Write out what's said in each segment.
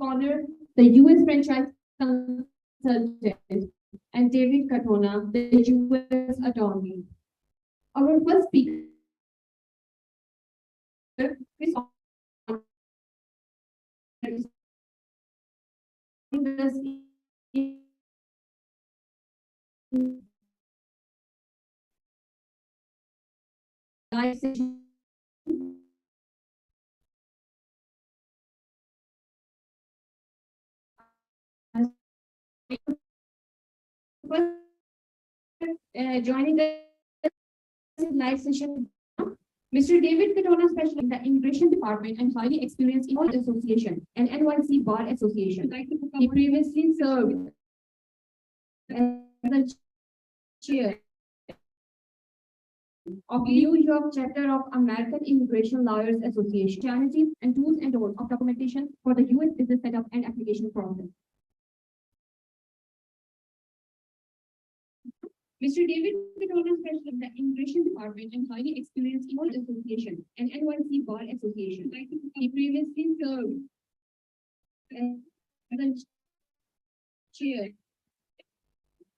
scholar, the US franchise consultant, and David Katona, the US attorney. Our first speaker is live session. Joining us in live session, Mr. David Katona, specialist in the Immigration Department and highly experienced in all Association and NYC Bar Association. He previously served as the chair of New York chapter of American Immigration Lawyers Association, strategy and tools and role of documentation for the U.S. business setup and application process. Mr. David Katona, specialist in the Immigration Department and highly experienced in all Association and NYC Bar Association. He previously served as the chair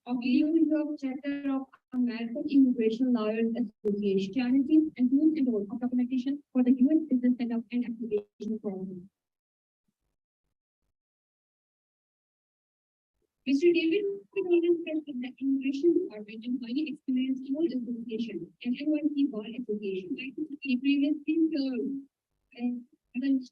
of New York chapter of American Immigration Lawyers Association, strategy and tools and role of documentation for the U.S. business setup and application process. Mr. David Katona, specialist in the Immigration Department and highly experienced in all Association and NYC Bar Association. He previously served as the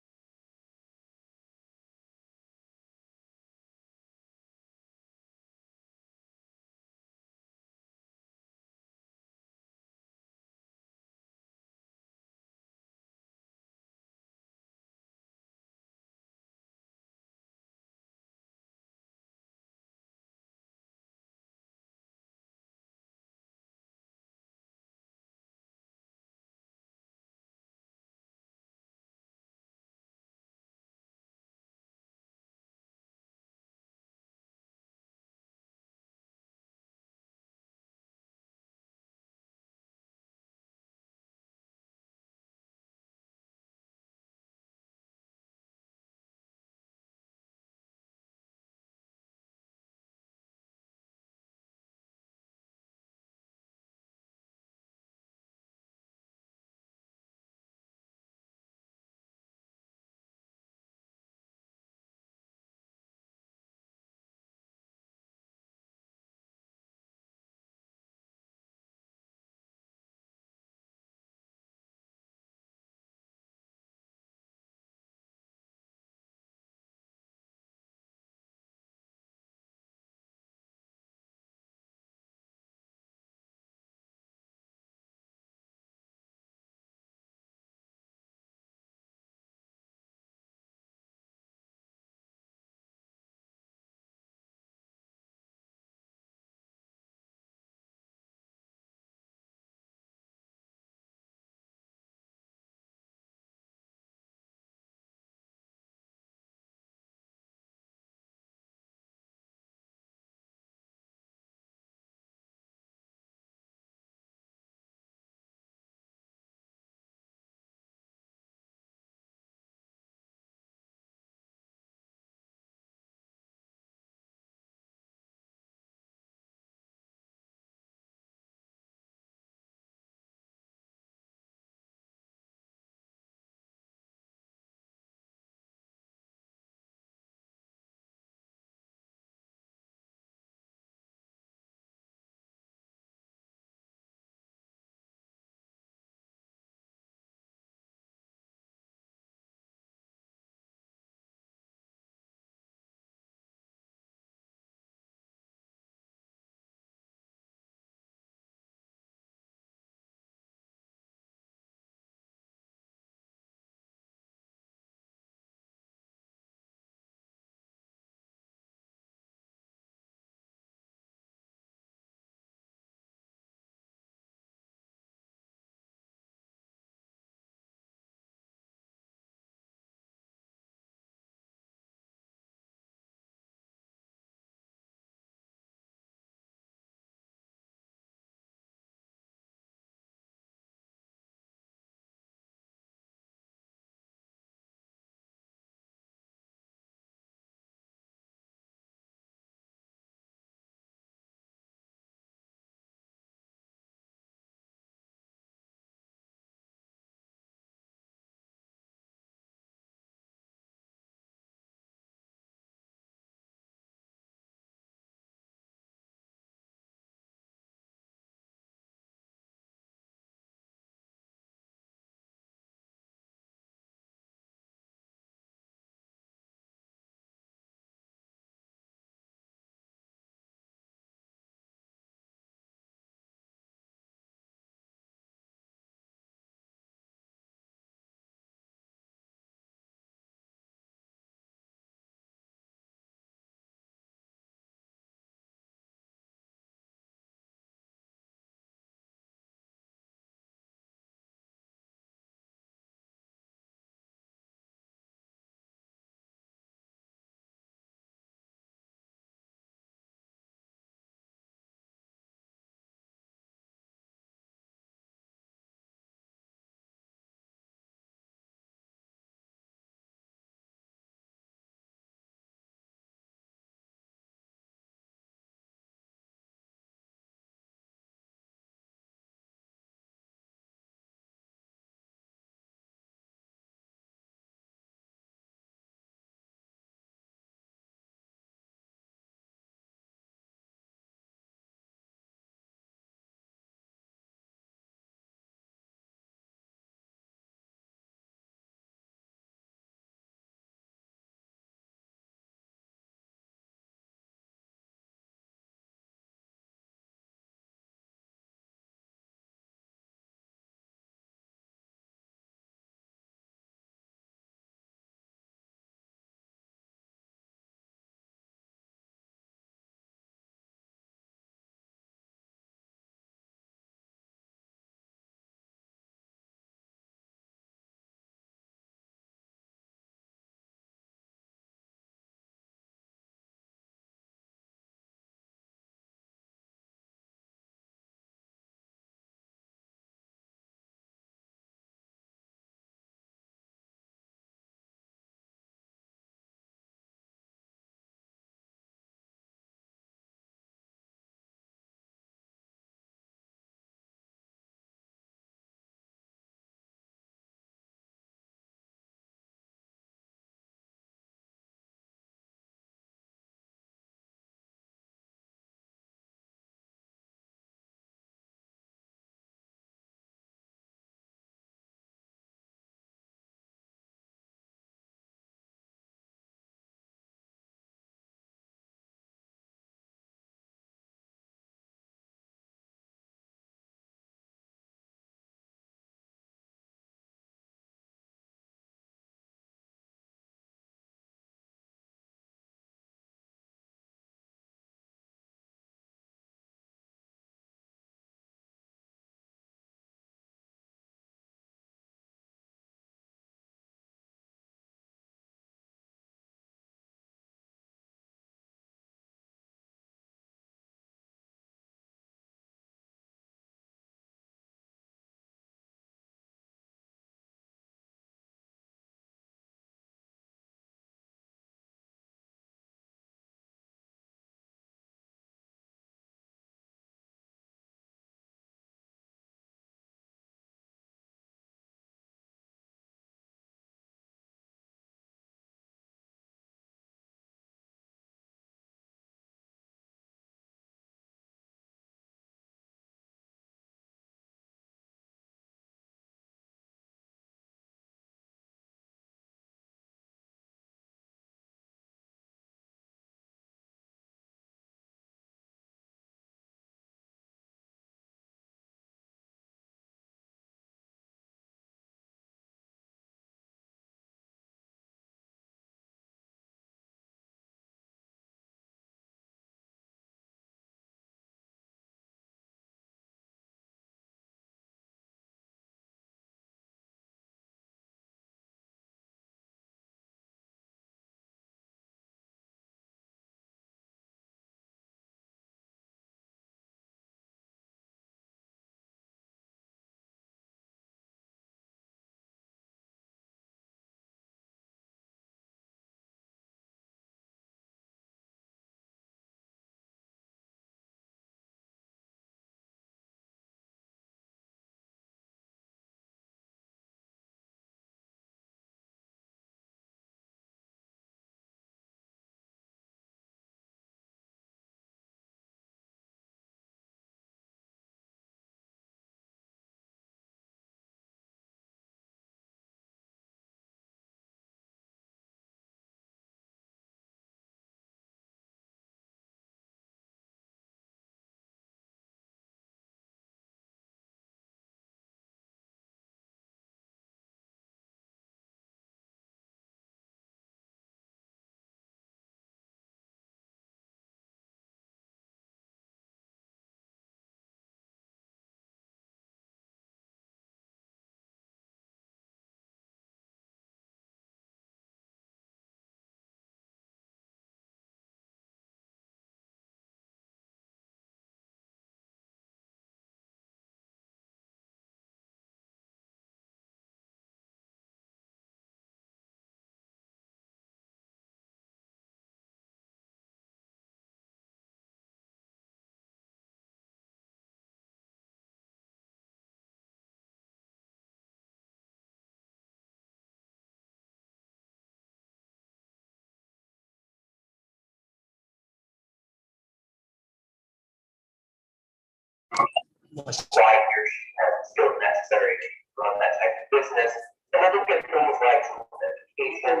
why he or she has the skills necessary to run that type of business. And then look at things like some education,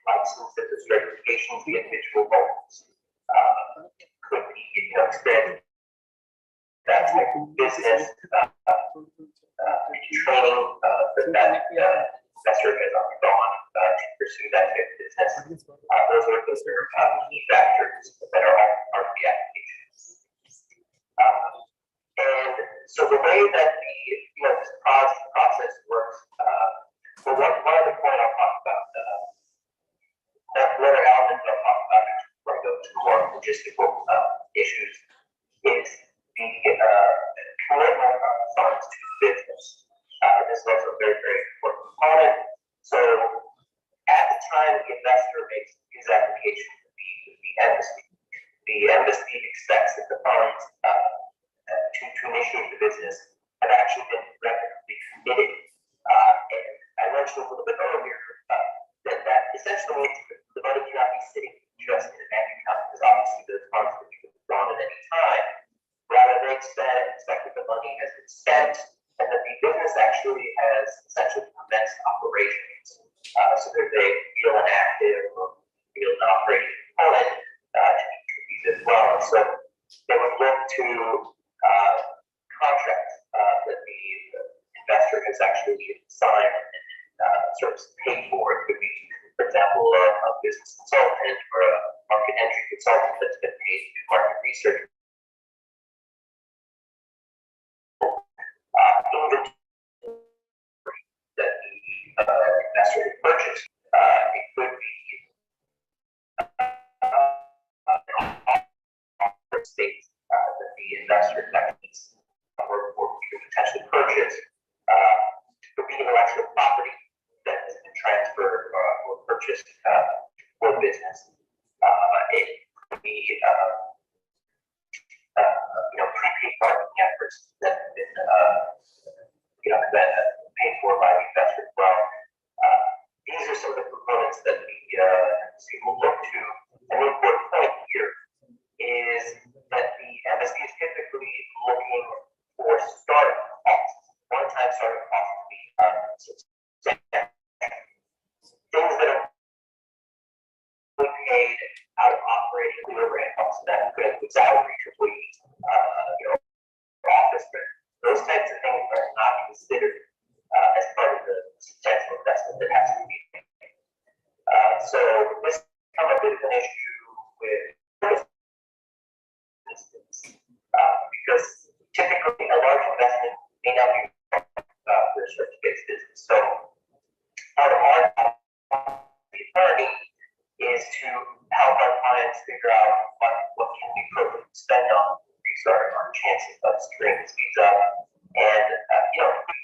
licenses, certifications, the individual roles. Could be, experience that type of business, training that investor has undergone to pursue that type of business. Those are key factors that are part of the application. And so the way that this process works, well, one other point I'll talk about, another element I'll talk about before I go to more logistical issues is the commitment of funds to business. This is also a very, very important component. So at the time the investor makes his application to the embassy expects that the funds to initiate the business have actually been reputably committed. And I mentioned a little bit earlier that essentially means the money cannot be sitting just in a bank account, because obviously those funds can be withdrawn at any time. Rather, they expect that the money has been spent and that the business actually has essentially commenced operations. So there's a real and active or real and operating component to each of these as well. And so they would look to contracts that the investor has actually signed and service paid for. It could be, for example, a business consultant or a market entry consultant that's been paid to do market research. That the investor had purchased. It could be states that the investor actually or potentially purchase. Could be intellectual property that has been transferred or purchased for the business. It could be prepaid marketing efforts that have been paid for by the investor as well. These are some of the components that the embassy will look to. And the important point here is that the embassy is typically looking for startup costs, one-time startup costs to be things that are paid out of operating overhead costs. That could include salary, employees, office rent. Those types of things are not considered as part of the substantial investment that has to be made. So this becomes a bit of an issue with because typically a large investment may not be for a certificates business. So part of our the attorney is to help our clients figure out what can we appropriately spend on, increase our chances of securing this visa. And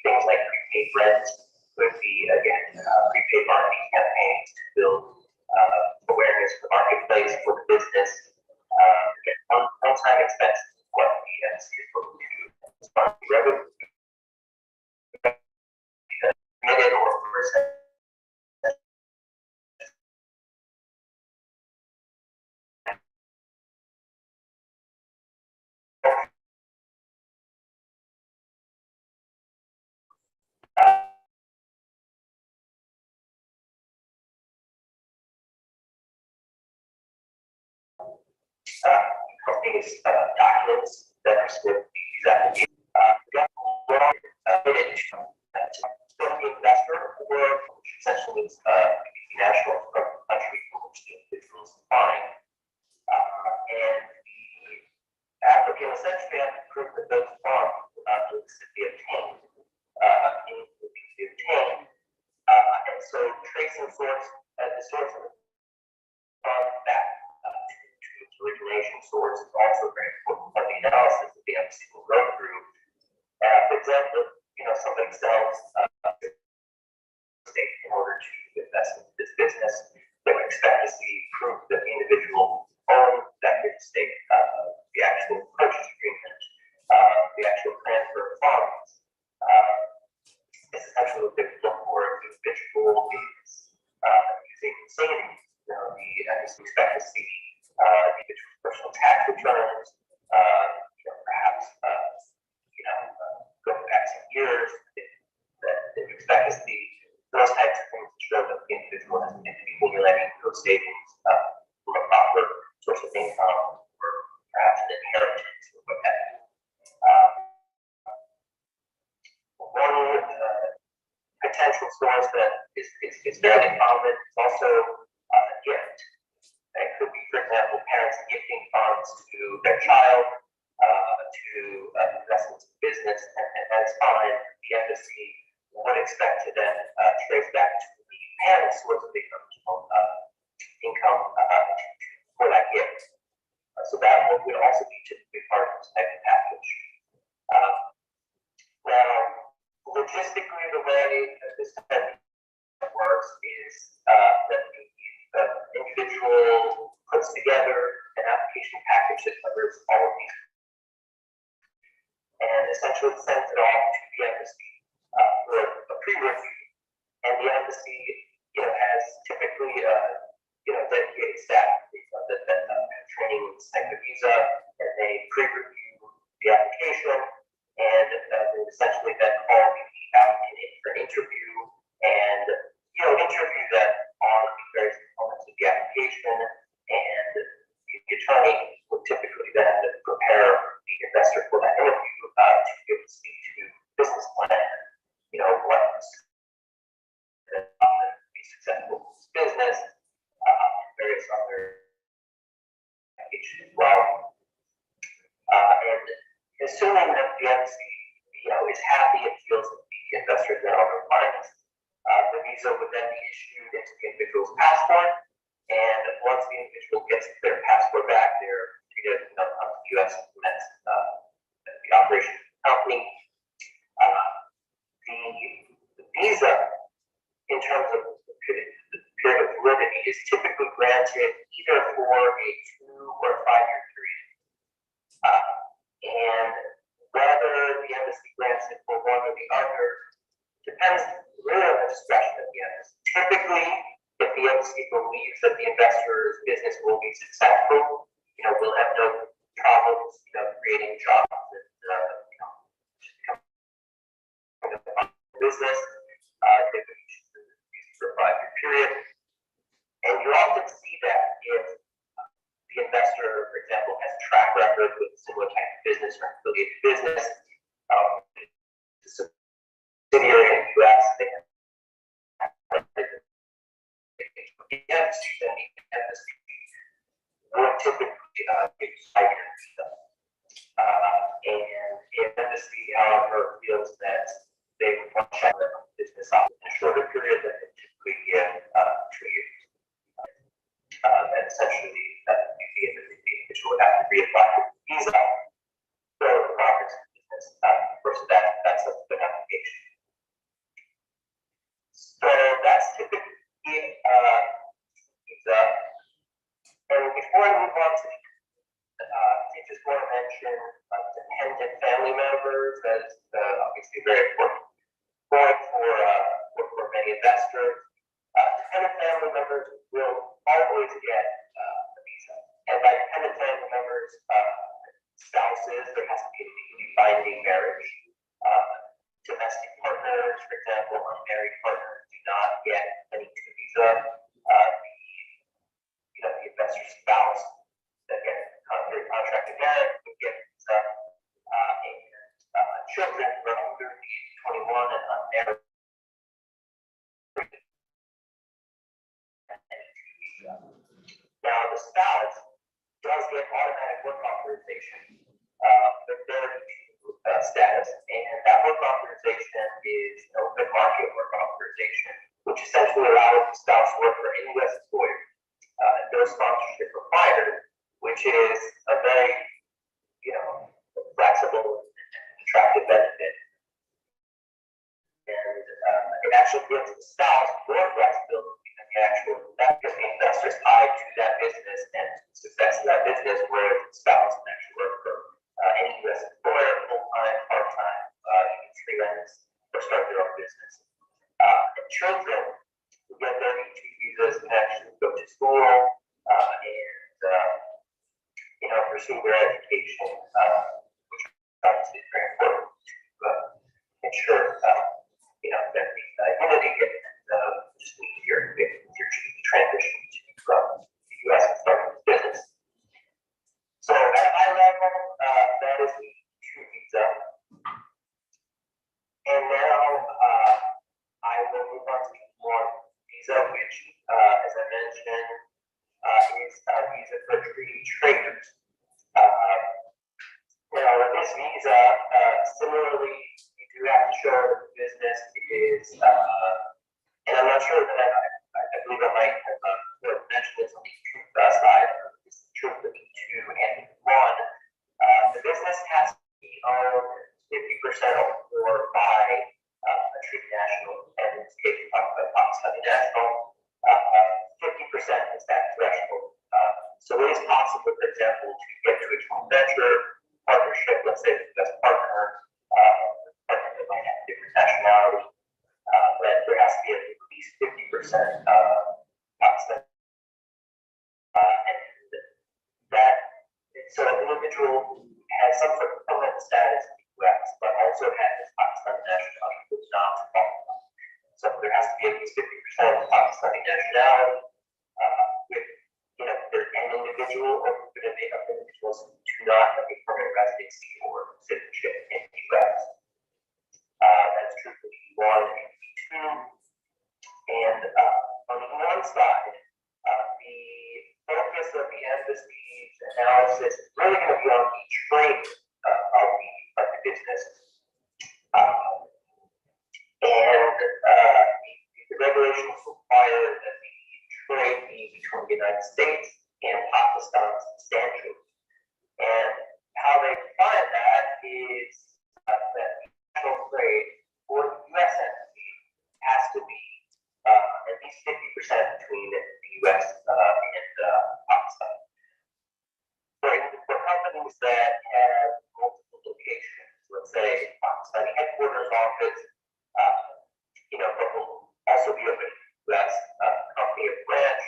things like prepaid rent would be, again, prepaid marketing campaigns to build awareness for the marketplace, for the business. Again, one-time expenses is what the embassy is looking to respond to revenue. Committed or percent. Companies documents that are with these applications. The investor or essentially national from the country from which the individual is applying. And the applicant essentially has to prove that those funds will not be obtained. And so tracing source the source of the fund back to its origination source is also very important for the analysis that the embassy will go through. For example, somebody sells state in order to invest in this business, they would expect to see proof that the individual owned that estate, the actual purchase agreement, the actual transfer of funds. This is actually what they look for if the individual is using savings. The embassy expect to see the individual's personal tax returns, perhaps one potential source that is fairly common is also a gift. It could be, for example, parents gifting funds to their child to investments in business, and that's fine. The embassy would expect to then trace back to the parents' source of income for that gift. So that would also be typically part of this type of package. Now, logistically, the way that this type of works is that the individual puts together an application package that covers all of these, and essentially sends it off to the embassy for a pre-review. And the embassy, has typically dedicated staff that have training with the visa, and they pre-review the application, and essentially then call the applicant in for an interview, and interview them on the various components of the application, and the attorney would typically then prepare the investor for that interview to be able to speak to business plan, what's be successful in this business, and various other applications as well. And assuming that the embassy, is happy and feels that the investors are on compliance, the visa would then be issued into the individual's passport, and once the individual gets their passport back, they're free to come to the U.S. and commence the operation of the company. The visa, in terms of the period of validity, is typically granted either for a 2 or 5 year period. And whether the embassy grants it for one or the other depends really on the discretion of the embassy. Typically, if the embassy believes that the investor's business will be successful, we'll have no problems, creating jobs and, business, for a 5 year period. And you often see that if the investor, for example, has a track record with a similar type of business or affiliated business, the subsidiary in the U.S., the embassy would typically give 5 years. And the embassy, however, feels that they would want to check the business out in a shorter period than they typically give 2 years. And essentially, the individual would have to reapply for the visa for the profits of the business versus that's a good application. So that's typically visa. And before I move on to I just want to mention dependent family members as obviously very important point for many investors. Dependent family members will always get a visa, and by dependent family members, spouses, there has to be a legally binding marriage. Domestic partners, for example, unmarried partners do not get any visa. The investor's spouse that get under contract again would get visa, and children who are under the age of 21 and unmarried. Now, the spouse does get automatic work authorization, but there status, and that work authorization is an open market work authorization, which essentially allows the spouse to work for any U.S. employer. No sponsorship required, which is a very, flexible and attractive benefit. And it actually gives the spouse more flexibility than the actual investor is tied to that business and success of that business, whereas the spouse can actually work for any U.S. employer, full-time, part-time, even freelance, or start their own business. And children who get their E2 visas can actually go to school and pursue their education, which obviously is very important to ensure that the identity and just easier transition from the U.S. and starting this business. So at a high level, that is the E2 visa. And now which, as I mentioned, is visa for treaty traders. Now, with this visa, similarly, you do have to show that the business is, and I'm not sure that I believe I might have mentioned this on the truth side, it's truth with two and one. The business has to be owned 50% or more by a treaty national, and in this case, we're talking about Pakistani national. 50% is that threshold. So it is possible, for example, to get to a joint venture partnership, let's say with the best partner, partner that might have different nationality, but there has to be at least 50% Pakistan. And that, so an individual has some sort of permanent status in the US, but also has Pakistani nationality, which is not qualified. So there has to be at least 50% Pakistani nationality. With, you know, there's an individual or going to make up individuals who do not have a permanent residency or citizenship in the US. That's true for E1 and E2. And on the one side, the focus of the embassy's analysis is really going to be on the trade of the business. The regulations require that the trade be between the United States and Pakistan substantial. And how they define that is that the national trade for the U.S. entity has to be at least 50% between the U.S. and Pakistan. For companies that have multiple locations, let's say Pakistani headquarters office, you know, but will also be open to U.S. Company or branch,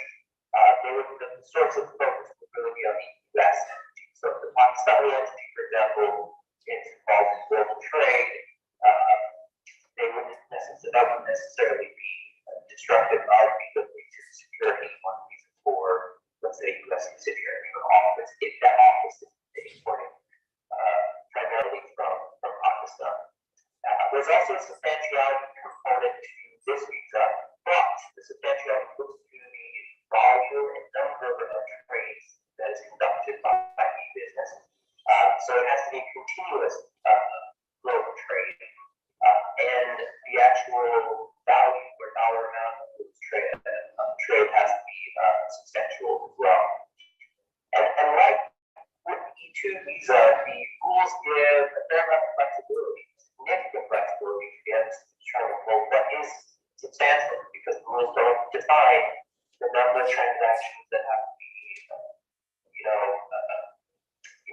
the source of focus will really be on the U.S. entity. So if the Pakistani entity, for example, is involved in global trade, that wouldn't necessarily be destructive of the ability to secure one visa for, let's say, U.S. subsidiary or office, if that office is exporting primarily from Pakistan. There's also a substantiality component to this visa, but the substantiality looks to the volume and number of trades that is conducted by the business. So it has to be continuous global trade, and the actual value or dollar amount of this trade has to be substantial as well. And like with the E2 visa, the rules give a fair amount of flexibility, significant flexibility to get to determine, well, what is substantial, because the rules don't define the number of transactions that have to be,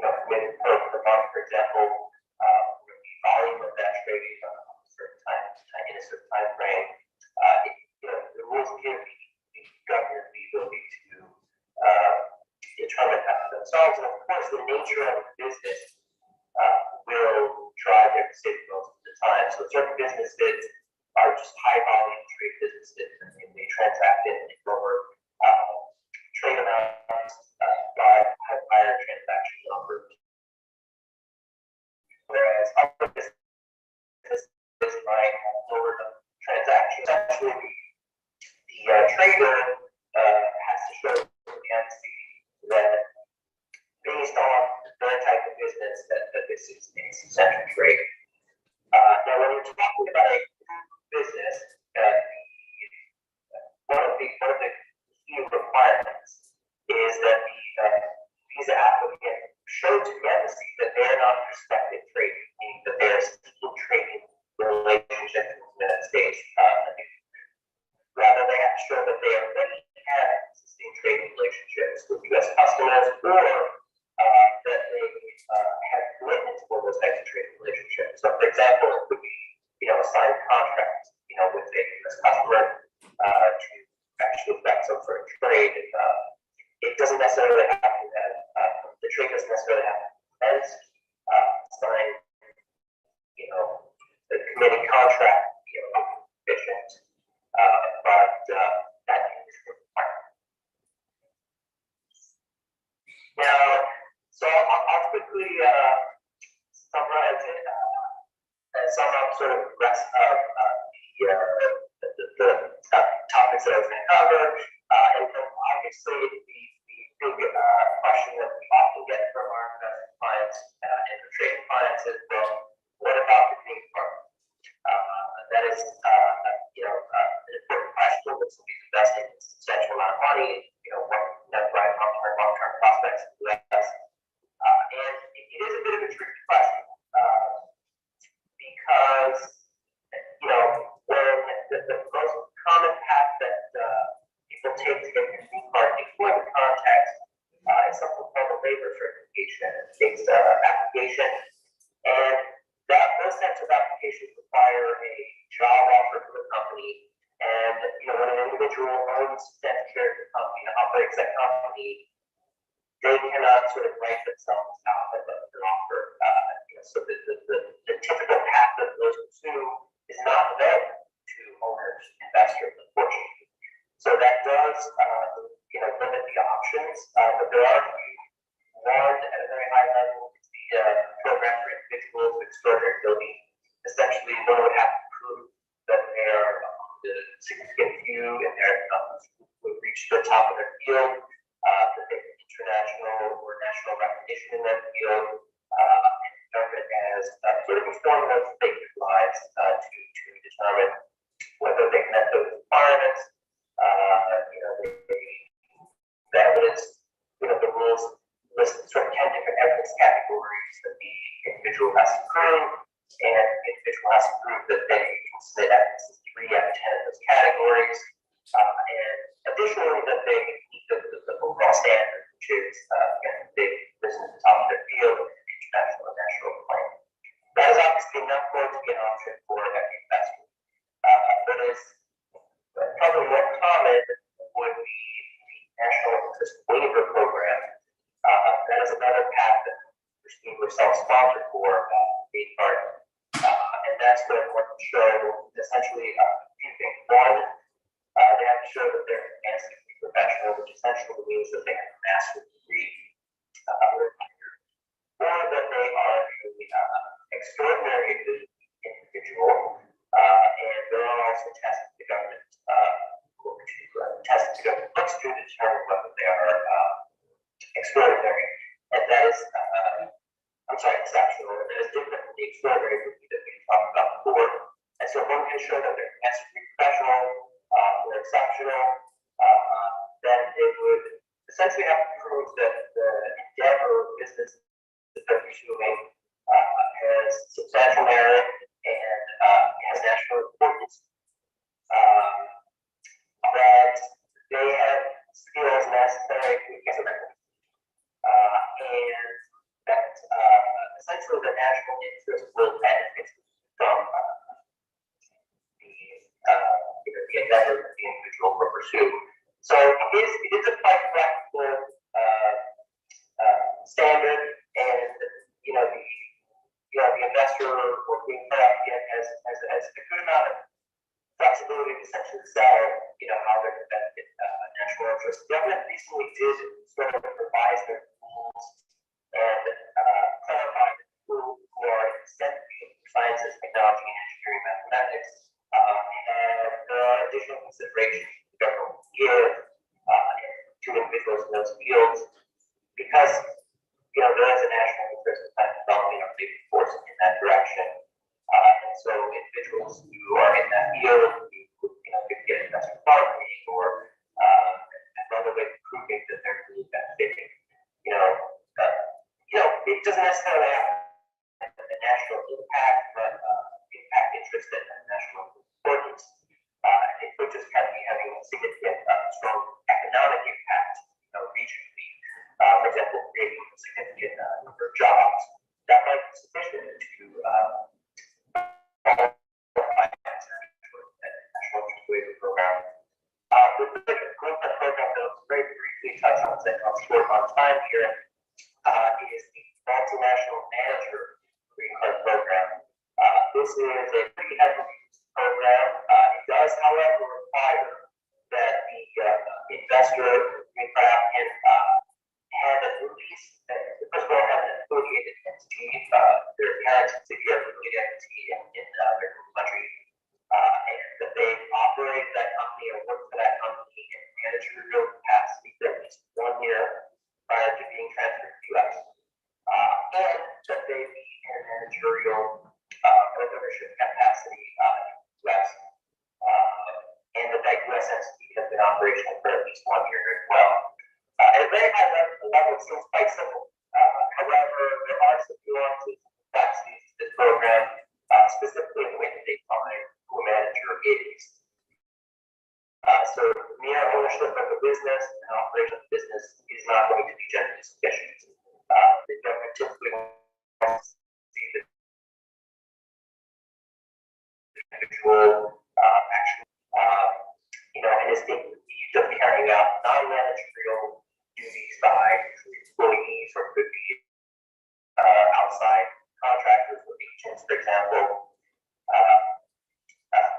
committed per month, for example, the volume of that trading on a certain time, in a certain time frame. The rules give the government the ability to determine that for themselves, and of course, the nature of the business will drive their decision most of the time. So certain businesses are just high volume trade businesses, and they transact in lower trade amounts, have higher transaction numbers. Whereas other businesses might have lower transactions. Actually, the trader has to show the entity that based on the type of business that this is a substantial trade. Now, when you're talking about a business, one of the key requirements is that the visa applicant show to the embassy that they are not prospective trading, meaning that they are seeking trading relationships with the United States. Rather, they have to show that they already have existing trading relationships with U.S. customers, or that they have commitments for those types of trading relationships. So, for example, it could be, a signed contract, with a U.S. customer to actually affect some sort of trade. It doesn't necessarily have to have, the trade doesn't necessarily have to commence, sign, the committing contract, efficient, but that is required. Now, so I'll quickly summarize it, and sum up sort of the rest of the topics that I was going to cover. is, an important question that somebody's investing a substantial amount of money, what that right long-term prospects in the US. And it is a bit of a tricky question because, when the most common path that people take to get their green card in employment context is something called a labor certification. It takes application, and those types of applications require a job offer from the company. And when an individual owns that share of the company and operates that company, they cannot sort of write themselves out of an offer. So the typical path that those pursue is not available to owners, investors, unfortunately. So that does, limit the options, but there are a few. One, at a very high level, is the program for individuals with extraordinary ability. Essentially, one would have to prove that they are the significant few and they're would reach the top of their field, that they have international or national recognition in that field, and government as sort of a formula that they utilize to determine whether they met those requirements. The evidence, the rules list sort of 10 different evidence categories that the individual has to prove, and the individual has to prove that they can submit evidence in 3 out of 10 of those categories, and additionally that they meet the overall standard, which is they listen to the top of their field and international and national claim. That is obviously not going to be an option for every investor. What is probably more common would be the National Interest Waiver Program. That is another path that Christine was self-sponsored for green card, and that's going to show essentially a few things. One, they have to show that they're an advanced degree professional, which essentially means that they have a master's degree, or that they are an extraordinary individual, and there are also tests the government looks to determine whether they are extraordinary, and that is, exceptional, and that is different from the extraordinary that we talked about before. And so one can show that they're professional or exceptional, then they would essentially have to prove that the endeavor or business that they're pursuing has substantial merit and has national importance. That they have skills necessary to get them, and that essentially the national interest will benefit from the endeavor that the individual will pursue. So it is a quite practical standard, and the investor or the applicant has a good amount of flexibility to essentially sell, how they're going to benefit national interest. The government recently did sort of revise their rules and clarify that people who are in the STEM field, sciences, technology, engineering, mathematics, and there are additional considerations the government will give to individuals in those fields, because there is a national interest in kind of developing our labor force in that direction. And so individuals who are in that field, who could get investment marketing or another way of proving that they're really benefiting, it doesn't necessarily have a national impact, but impact interest and national importance. It could just kind of be having a significant, strong economic impact, regionally. For example, creating a significant number of jobs. That might be sufficient to qualify as a national interest waiver program. The green card program that was very briefly touched on, that I'm short on time here, is the multinational manager green card program. This is a pretty heavily used program. It does, however, require that the investor, green card applicant, have at least, first of all, have an affiliated entity, their parent subsidiary affiliated entity in their country, and that they operate that company or work for that company in managerial capacity for at least 1 year prior to being transferred to the U.S. And that they be in managerial or ownership capacity in the U.S. since we have been operational for at least 1 year as well. At a very high level, it seems quite simple. However, there are some nuances and complexities to this program, specifically in the way that they find who a manager is. So mere ownership of the business and operation of the business is not going to be gender sufficient. The government typically wants to see the individual actually, and is accused of carrying out non-managerial duties by employees or could be outside contractors with agents, for example.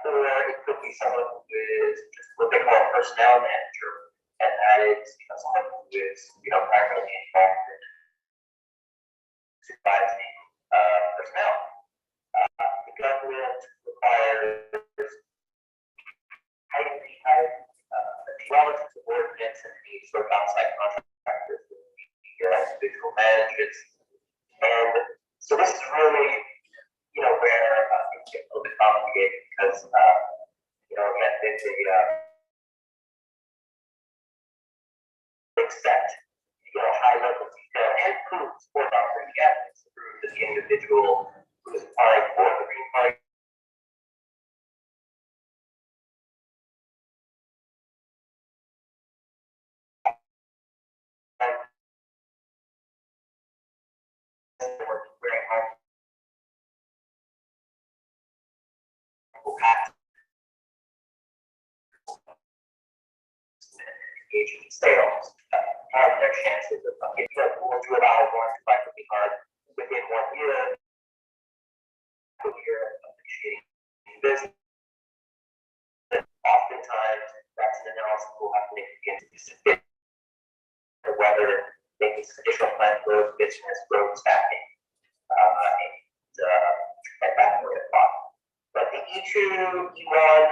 Or it could be someone who is just a little bit more personnel manager, and that is someone who is primarily involved in supervising personnel. The government requires highly relative subordinates and these sort of outside contractors with the individual managers, and so this is really where things get a little bit complicated because again they expect high level detail and proof for operating ethics to prove that the individual who is applying for the green card wearing harmful hats, engaging in sales, have their chances of will do it all one by working hard within 1 year. Appreciating business. Oftentimes, that's an analysis we'll have to make again to be sufficient, or whether making additional plan growth, business growth, staffing, and that sort of thought. But the E2, E1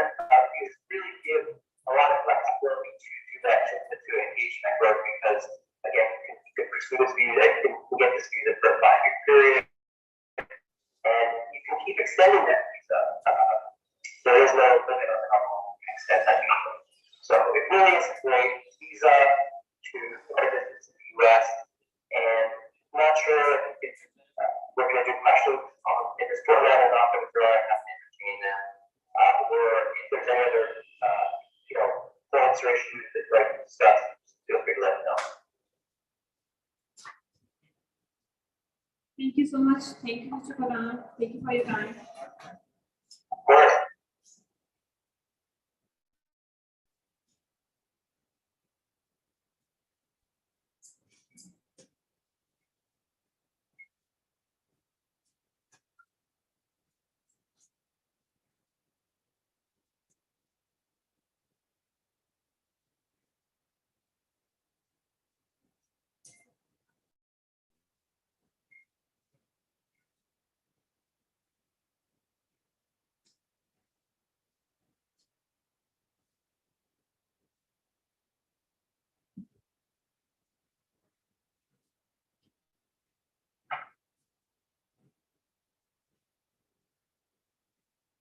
really give a lot of flexibility to do that, to engage in that growth, because again, you can pursue this visa, you can get this visa for a 5-year period, and you can keep extending that visa. There is no limit on how long you can extend that visa. So it really is a great visa to business in the US, and I'm not sure if we're going to do questions in this format or not, but if there are, I have to entertain them. Or if there's any other points or issues that you'd like to discuss, feel free to let me know. Thank you so much. Thank you, Mr. Karan. Thank you for your time. Of course.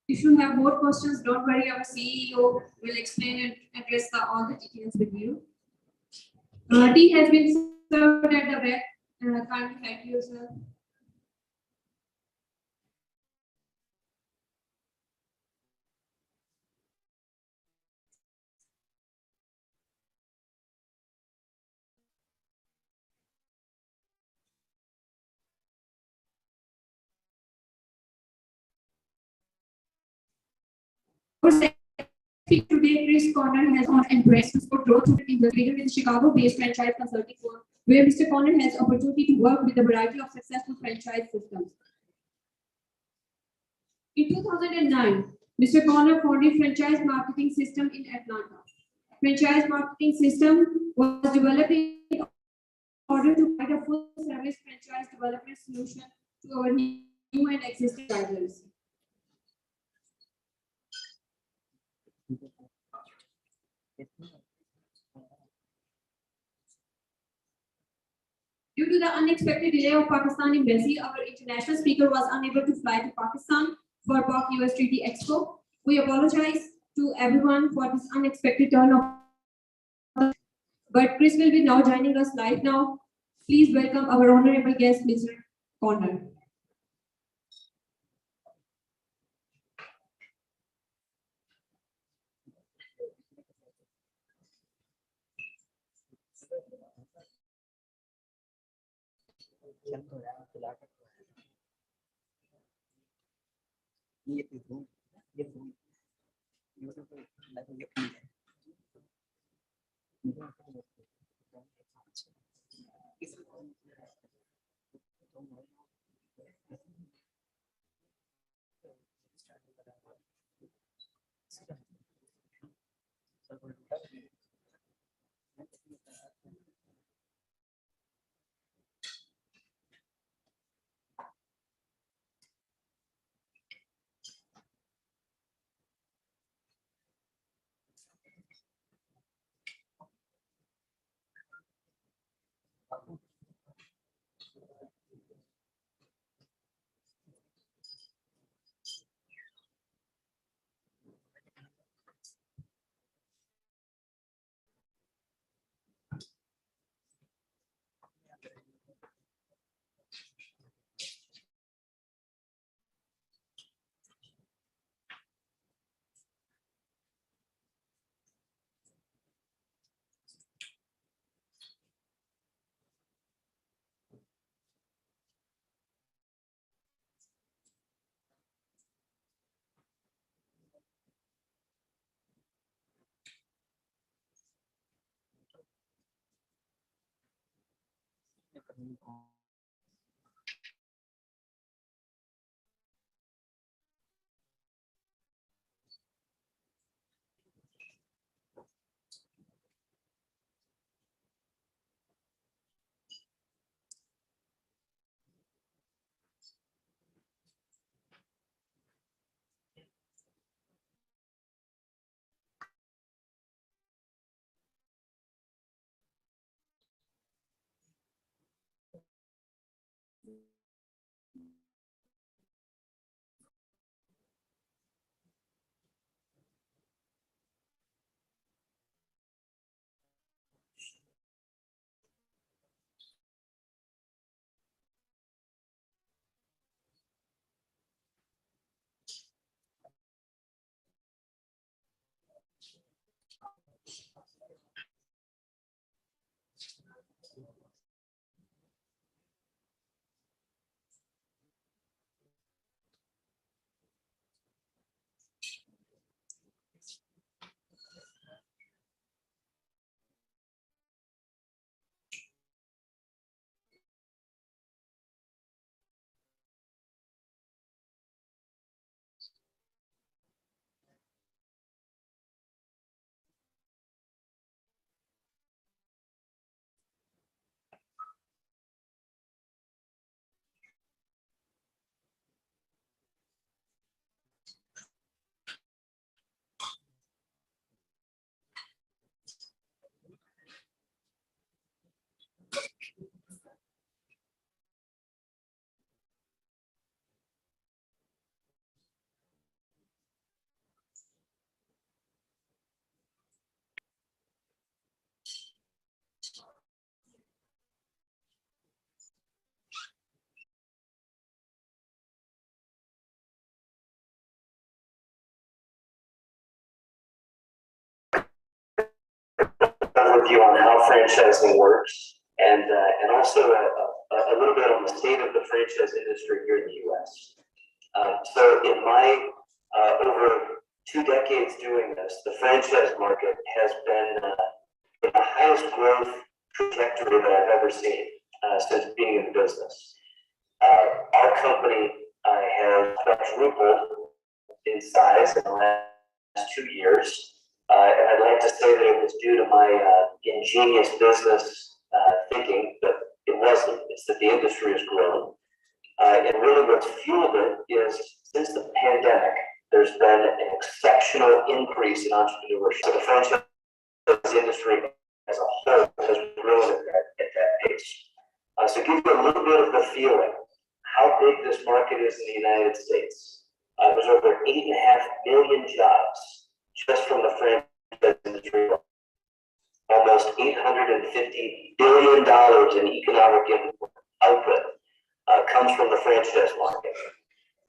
If you have more questions, don't worry. Our CEO will explain and address all the details with you. Tea has been served at the back. Kindly help yourself. Today, Chris Conner has on embraced for growth in the leader with Chicago-based franchise consulting firm, where Mr. Conner has opportunity to work with a variety of successful franchise systems. In 2009, Mr. Conner founded Franchise Marketing System in Atlanta. Franchise Marketing System was developed in order to provide a full-service franchise development solution to our new and existing drivers. Due to the unexpected delay of Pakistan embassy, our international speaker was unable to fly to Pakistan for PAK US Treaty Expo. We apologize to everyone for this unexpected turn of. But Chris will be now joining us live now. Please welcome our honorable guest, Mr. Connor. Overview on how franchising works, and also a little bit on the state of the franchise industry here in the U.S. So in my over 2 decades doing this, the franchise market has been the highest growth trajectory that I've ever seen since being in the business. Our company has quadrupled in size in the last 2 years. And I'd like to say that it was due to my ingenious business thinking, but it wasn't. It's that the industry has grown. And really what's fueled it is since the pandemic, there's been an exceptional increase in entrepreneurship. So the franchise industry as a whole has grown at that pace. So give you a little bit of the feeling how big this market is in the United States. There's over 8.5 million jobs just from the franchise industry. Almost $850 billion in economic output comes from the franchise market.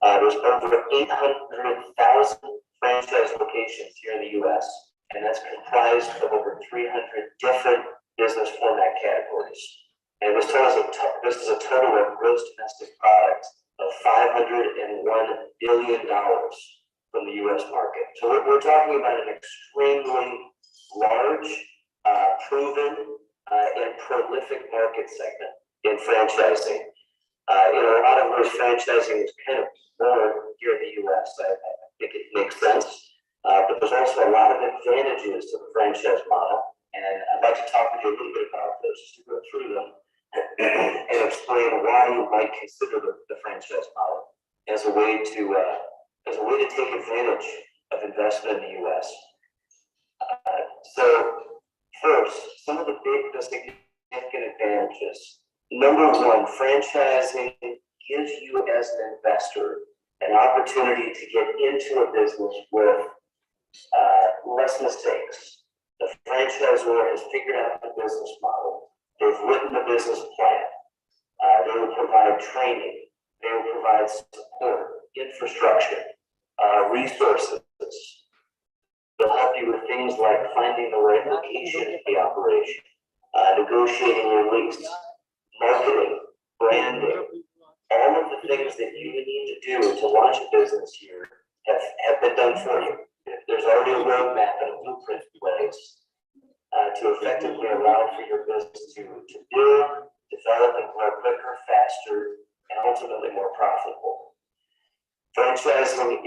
There's over 800,000 franchise locations here in the U.S., and that's comprised of over 300 different business format categories. And this is a total of gross domestic product of $501 billion from the U.S. market. So we're talking about an extremely large, proven, and prolific market segment in franchising. In a lot of ways, franchising is kind of born here in the U.S. I think it makes sense, but there's also a lot of advantages to the franchise model, and I'd like to talk with you a little bit about those, just to go through them and explain why you might consider the franchise model as a way to take advantage of investment in the U.S. So first, some of the significant advantages. Number one, franchising gives you as an investor an opportunity to get into a business with less mistakes. The franchisor has figured out the business model. They've written the business plan. They will provide training. They will provide support, infrastructure, resources. They'll help you with things like finding the right location for the operation, negotiating your lease, marketing, branding. All of the things that you need to do to launch a business here have been done for you. There's already a roadmap and a blueprint in place to effectively allow for your business to build, develop, and grow quicker, faster, and ultimately more profitable. Franchising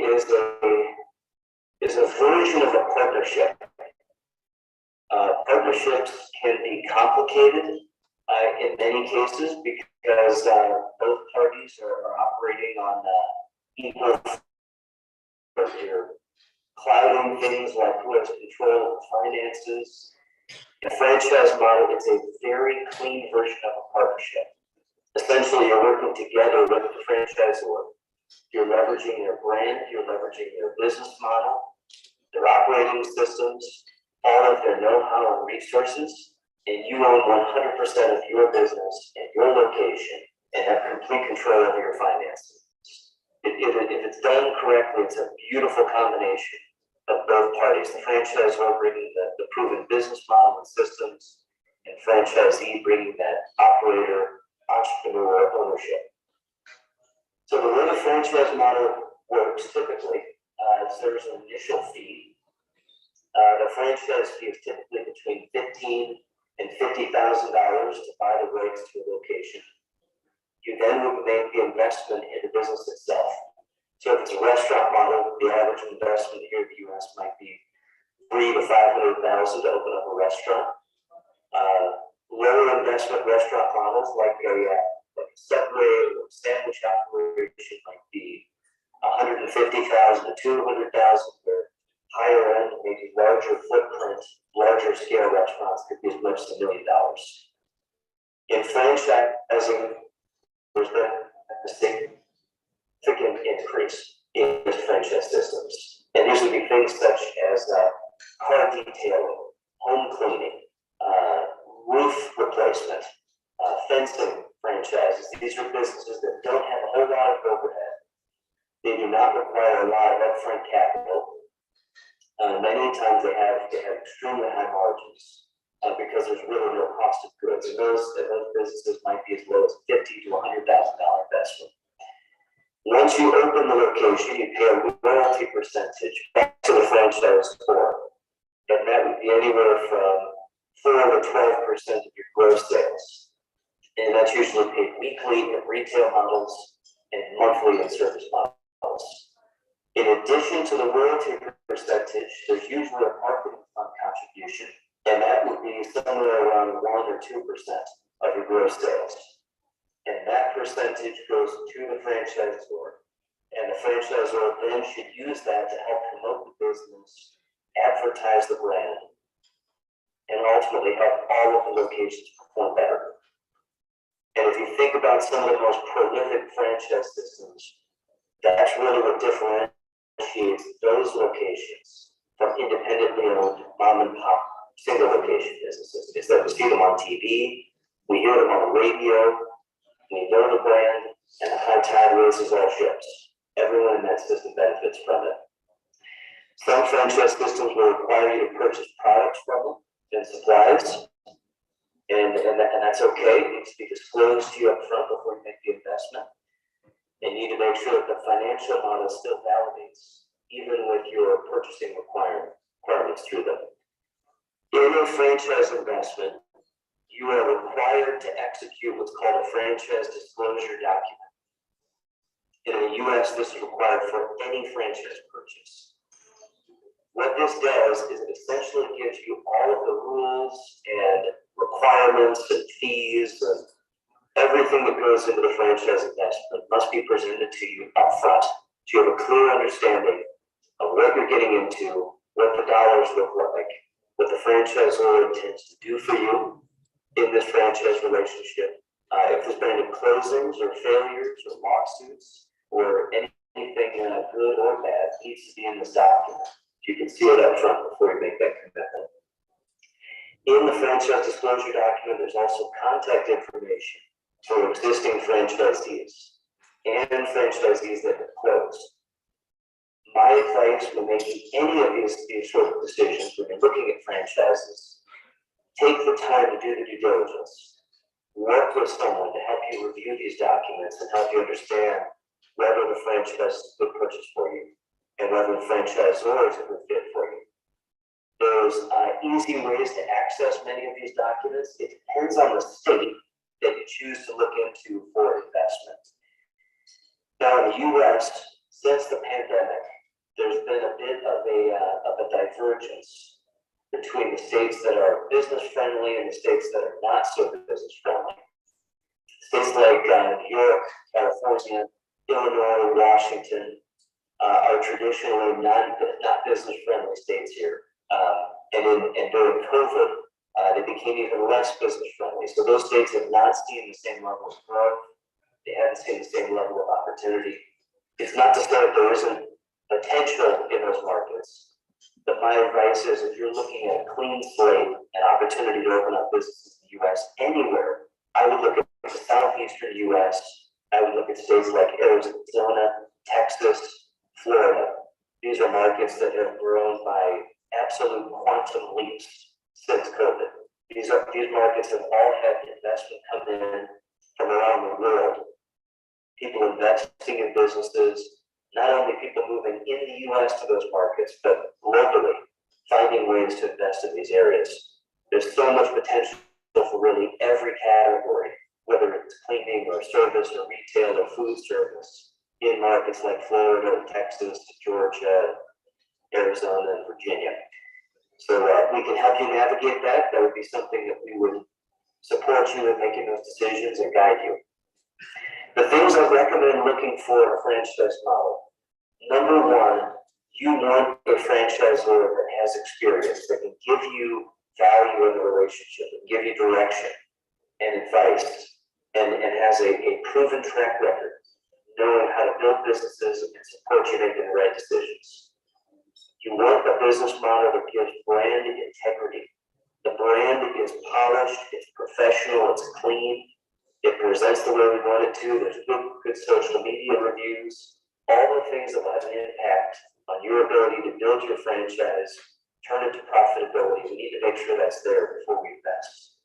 is a version of a partnership. Partnerships can be complicated in many cases because both parties are operating on equal. You're clouding things like who has control of finances. In a franchise model, it's a very clean version of a partnership. Essentially, you're working together with the franchisor. You're leveraging their brand, you're leveraging their business model, their operating systems, all of their know-how and resources, and you own 100% of your business and your location and have complete control over your finances. If it's done correctly, it's a beautiful combination of both parties. The franchisor bringing the proven business model and systems, and franchisee bringing that operator, entrepreneur ownership. So the way the franchise model works typically is there's an initial fee. The franchise fee is typically between $15,000 and $50,000 to buy the rights to a location. You then would make the investment in the business itself. So if it's a restaurant model, the average investment here in the U.S. might be $300,000 to $500,000 to open up a restaurant. Lower investment restaurant models like a Subway or sandwich operation might be $150,000 to $200,000. Where higher end, maybe larger footprint, larger scale restaurants could be as much as $1 million. In franchising, there's been a significant increase in franchise systems. And these would be things such as car detailing, home cleaning, roof replacement, fencing franchises. These are businesses that don't have a whole lot of overhead. They do not require a lot of upfront capital. Many times they have extremely high margins because there's really no cost of goods. And those businesses might be as low as $50,000 to $100,000 investment. Once you open the location, you pay a royalty percentage back to the franchise core. And that would be anywhere from 4 to 12% of your gross sales. And that's usually paid weekly in retail models and monthly in service models. In addition to the royalty percentage, there's usually a marketing fund contribution, and that would be somewhere around 1 or 2% of your gross sales. And that percentage goes to the franchisor, and the franchisor then should use that to help promote the business, advertise the brand, and ultimately help all of the locations perform better. And if you think about some of the most prolific franchise systems, that's really what differentiates those locations from independent mom and pop single location businesses. It's that we see them on TV, we hear them on the radio, we know the brand, and the high tide raises all ships. Everyone in that system benefits from it. Some franchise systems will require you to purchase products from them and supplies, and that's okay. It needs to be disclosed to you up front before you make the investment. And you need to make sure that the financial model still validates, even with your purchasing requirements through them. In a franchise investment, you are required to execute what's called a franchise disclosure document. In the US, this is required for any franchise purchase. What this does is it essentially gives you all of the rules and requirements and fees and everything that goes into the franchise investment must be presented to you up front. So you have a clear understanding of what you're getting into, what the dollars look like, what the franchisor intends to do for you in this franchise relationship. If there's been any closings or failures or lawsuits or anything good or bad needs to be in this document. You can see it up front before you make that commitment. In the franchise disclosure document, there's also contact information for existing franchisees and franchisees that have closed. My advice when making any of these sort of decisions, when you're looking at franchises, take the time to do the due diligence. Work with someone to help you review these documents and help you understand whether the franchise is a good purchase for you and whether the franchisor is a good fit for you. There's easy ways to access many of these documents. It depends on the state that you choose to look into for investment. Now in the US, since the pandemic, there's been a bit of a divergence between the states that are business friendly and the states that are not so business friendly. States like New York, California, Illinois, Washington are traditionally not business friendly states here. And during COVID, they became even less business friendly. So those states have not seen the same level of growth. They haven't seen the same level of opportunity. It's not to say that there isn't potential in those markets, but my advice is if you're looking at a clean slate and opportunity to open up businesses in the US anywhere, I would look at the southeastern US. I would look at states like Arizona, Texas, Florida. These are markets that have grown by absolute quantum leaps since COVID. These markets have all had investment come in from around the world. People investing in businesses, not only people moving in the US to those markets, but globally finding ways to invest in these areas. There's so much potential for really every category, whether it's cleaning or service or retail or food service in markets like Florida, Texas, Georgia, Arizona, and Virginia. So we can help you navigate that. That would be something that we would support you in making those decisions and guide you. The things I recommend looking for in a franchise model. Number one, you want a franchisor that has experience, that can give you value in the relationship, and give you direction and advice, and has a proven track record, knowing how to build businesses and support you making the right decisions. You want a business model that gives brand integrity. The brand is polished, it's professional, it's clean, it presents the way we want it to. There's good social media reviews, all the things that will have an impact on your ability to build your franchise, turn it to profitability. We need to make sure that's there before we invest.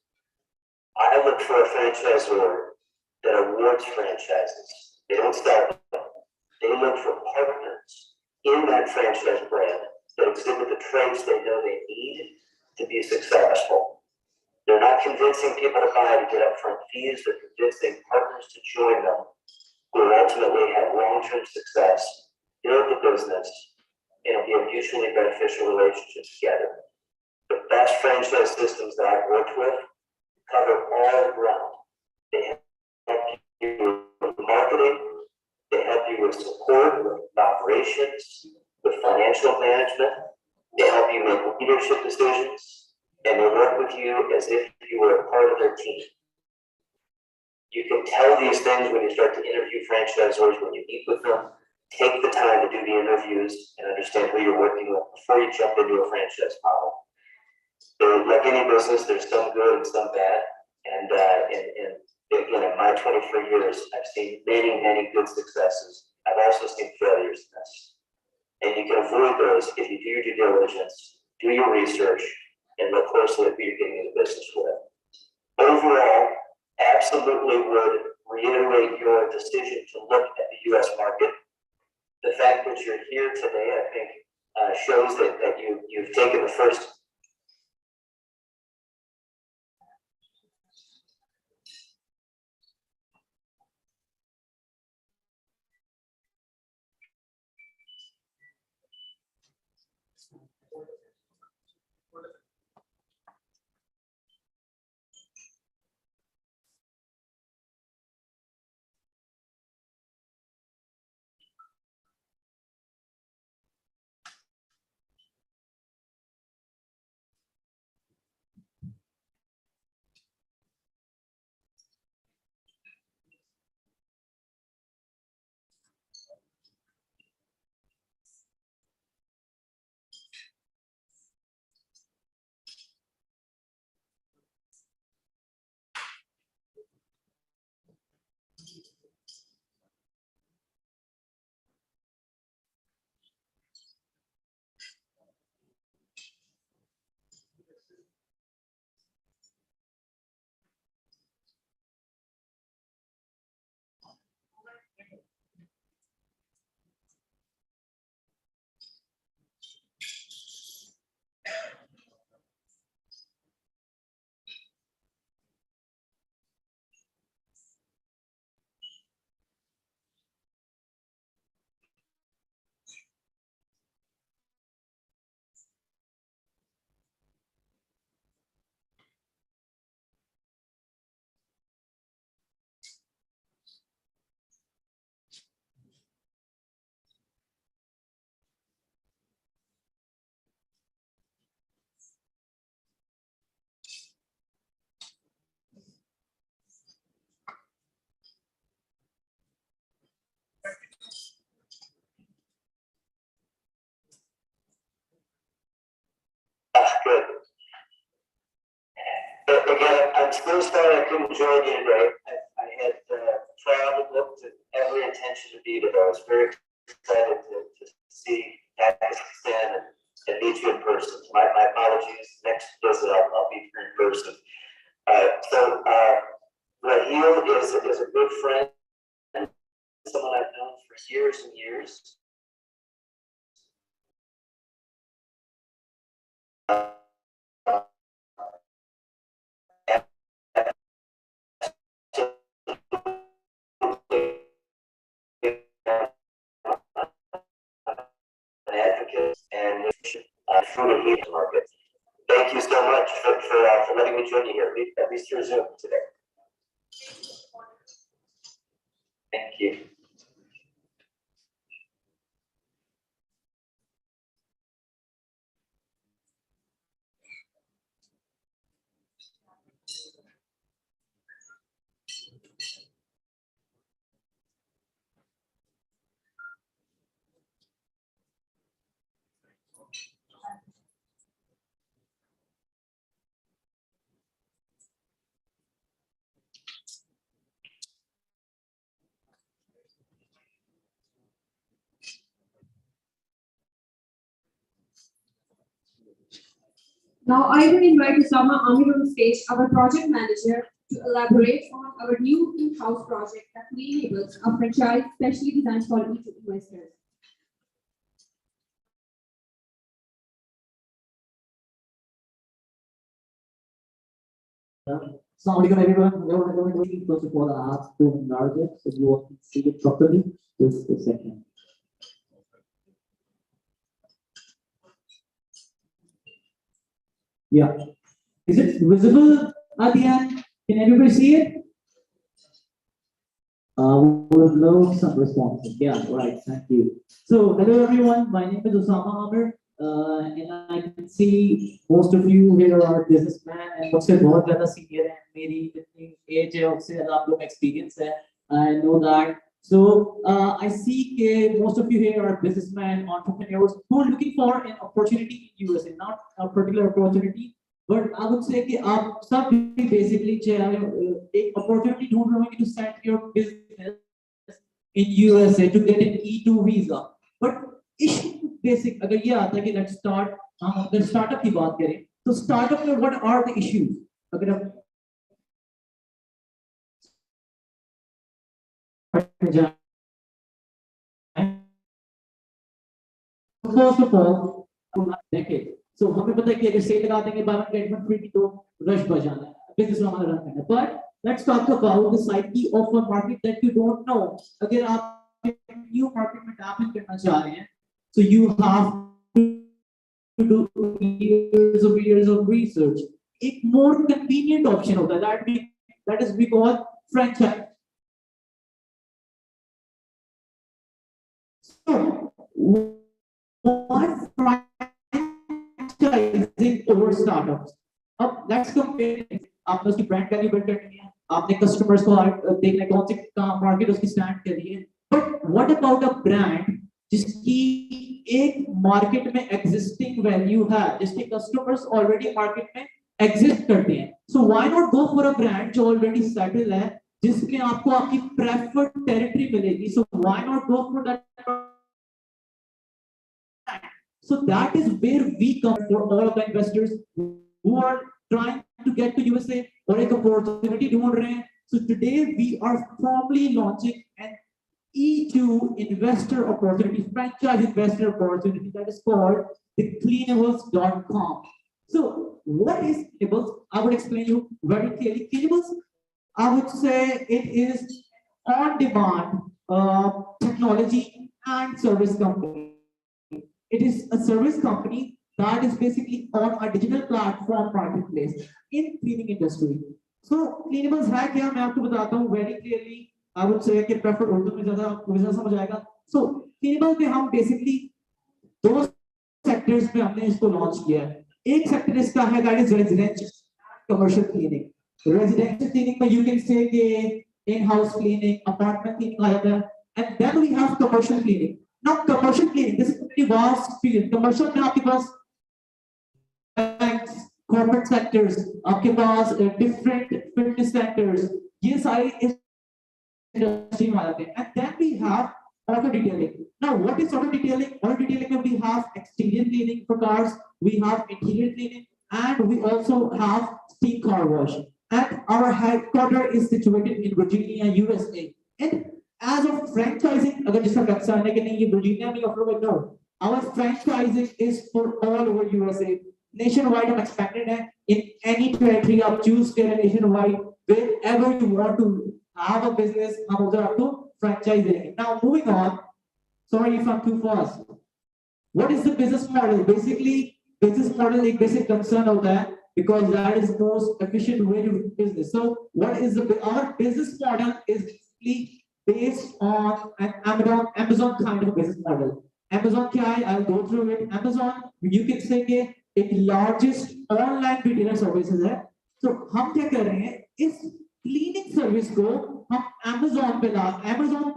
I look for a franchisor that awards franchises. They don't sell them. They look for partners in that franchise brand that exhibit the traits they know they need to be successful. They're not convincing people to buy to get upfront fees. They're convincing partners to join them who will ultimately have long-term success, build the business, and it'll be a mutually beneficial relationship together. The best franchise systems that I've worked with cover all the ground. They help you with marketing, they help you with support, with operations, with financial management, they help you make leadership decisions, and they work with you as if you were a part of their team. You can tell these things when you start to interview franchisors, when you meet with them. Take the time to do the interviews and understand who you're working with before you jump into a franchise model. So like any business, there's some good and some bad. And again, in my 23 years, I've seen many, many good successes. I've also seen failures in this. And you can avoid those if you do your due diligence, do your research, and look closely at who you're getting into business with. Overall, absolutely would reiterate your decision to look at the U.S. market. The fact that you're here today, I think, shows that you've taken the first. Good. Again, I'm so sorry I couldn't join you today. I had traveled, looked at every intention to be today. I was very excited to see Pakistan and meet you in person. My apologies. Next visit, I'll be here in person. Raheel is a good friend, someone I've known for years and years. An advocate and food and heat market. Thank you so much for letting me join you here, at least through Zoom today. Thank you. Now I will invite Usama Amir on stage, our project manager, to elaborate on our new in-house project that enables a franchise specially designed for investors. Assalamualaikum everyone. Hello, everyone. First of all, I have to enlarge it so you all can see it properly. Just a second. Yeah. Is it visible at the end? Can everybody see it? We'll load some responses. Yeah, right. Thank you. So, hello everyone. My name is Usama Amir. And I can see most of you here are businessmen and मुझसे बहुत ज़्यादा senior हैं मेरी इतनी age है उससे ज़्यादा आप लोग experience है I know that so I see that most of you here are businessmen entrepreneurs who are looking for an opportunity in USA not a particular opportunity but I would say कि आप सब basically एक opportunity ढूंढ रहे हो to set your business in USA to get an E2 visa. But issue basic अगर ये आता है कि let's start हम अगर startup की बात करें तो startup में what are the issues? अगर आप first of all देखिए so हमें पता है कि अगर सेल लगा देंगे by one get one free तो रश बढ़ जाना है बिजनेस हमारा रन करना है but let's talk about the psyche of a market that you don't know अगर आप न्यू मार्केट में टैप इन करना चाह रहे हैं so you have to do years of research एक more convenient option होता है that is we call franchise so what franchising over startups अब let's compare आपने उसकी ब्रांड वैल्यू बिल्ड करनी है आपने कस्टमर्स को देखना है कौन सी मार्केट उसकी स्टैंड कर रही है but what about a brand जिसकी एक मार्केट में एग्जिस्टिंग वैल्यू है जिसके कस्टमर्स ऑलरेडी मार्केट में एग्जिस्ट करते हैं so why not go for a brand जो ऑलरेडी सेटल है जिसमें आपको आपकी प्रेफर्ड टेरिटरी मिलेगी so why not go for that so that is where we come for all of the investors who are trying to get to USA or एक opportunity ढूंढ रहे हैं so today we are formally launching an E2 investor opportunity, franchise investor opportunity that is called the cleanables.com. So what is Cleanables? I would explain you very clearly. Cleanables, I would say it is on-demand technology and service company. It is a service company that is basically on a digital platform marketplace in cleaning industry. So Cleanables है क्या मैं आपको बताता हूँ very clearly. I would say कि preferred Urdu में ज़्यादा आपको ज़्यादा समझ आएगा. So Cleanables में हम basically दो sectors पे हमने इसको launch किया है. एक sector इसका है that is residential commercial cleaning. Residential cleaning में you can say कि in-house cleaning, apartment cleaning आ जाता है. And then we have commercial cleaning. Now commercial cleaning, this is a pretty vast field. Commercial में आपके पास banks, corporate sectors, आपके पास different fitness centers, ये सारे इस industry में आ जाते हैं. And then we have auto detailing. Now what is auto detailing? Auto detailing में we have exterior cleaning for cars, we have interior cleaning, and we also have steam car wash. And our headquarters is situated in Virginia, USA. And as of franchising, अगर जिसका concern है कि नहीं ये Virginia में offer कर no our franchising is for all over USA nationwide हम expanded है in any territory आप choose करें nationwide wherever you want to have a business हम उधर आपको franchise देंगे now moving on sorry if I'm too fast what is the business model basically business model एक basic concern होता है because that is the most efficient way to do business so what is our business model is basically based on an Amazon kind of business model. Amazon क्या है? I'll go through it. Amazon, you can say कि एक largest online retailer services है. So हम क्या कर रहे हैं? इस cleaning service को हम Amazon पे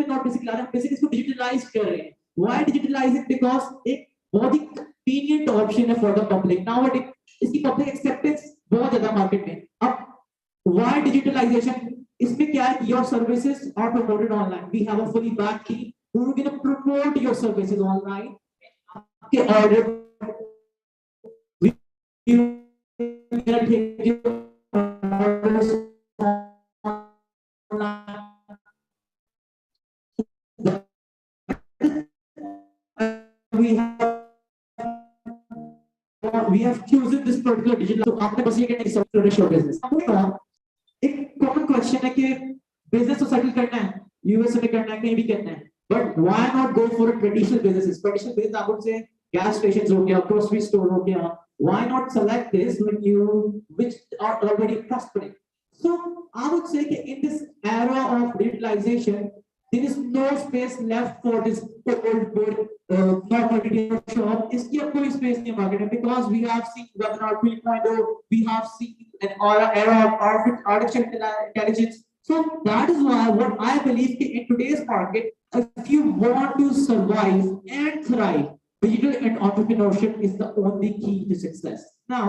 not basically ला रहे हैं, basically इसको digitalize कर रहे हैं. Why digitalize it? Because एक बहुत ही convenient option है for the public. Now इसकी public acceptance बहुत ज़्यादा market में. अब why digitalization? इसमें क्या है your services are promoted online we have a fully backed team who are going to promote your services online आपके order we are going to take your orders online we have chosen this particular digital so आपने बस ये कहना है कि your business एक common question है कि बिजनेस तो सेटल करना है यूएस में करना है कहीं भी करना है but why not go for traditional business आप से गैस स्टेशंस हो गया ग्रोसरी स्टोर हो गया why not select this when you which are already prospering so I would say कि in this era of digitalisation there is no space left for this old normal retail shop इसकी अब कोई space नहीं है market में because we have seen webinar 3.0 we have seen an era of artificial intelligence so that is why what I believe in today's market if you want to survive and thrive digital and entrepreneurship is the only key to success now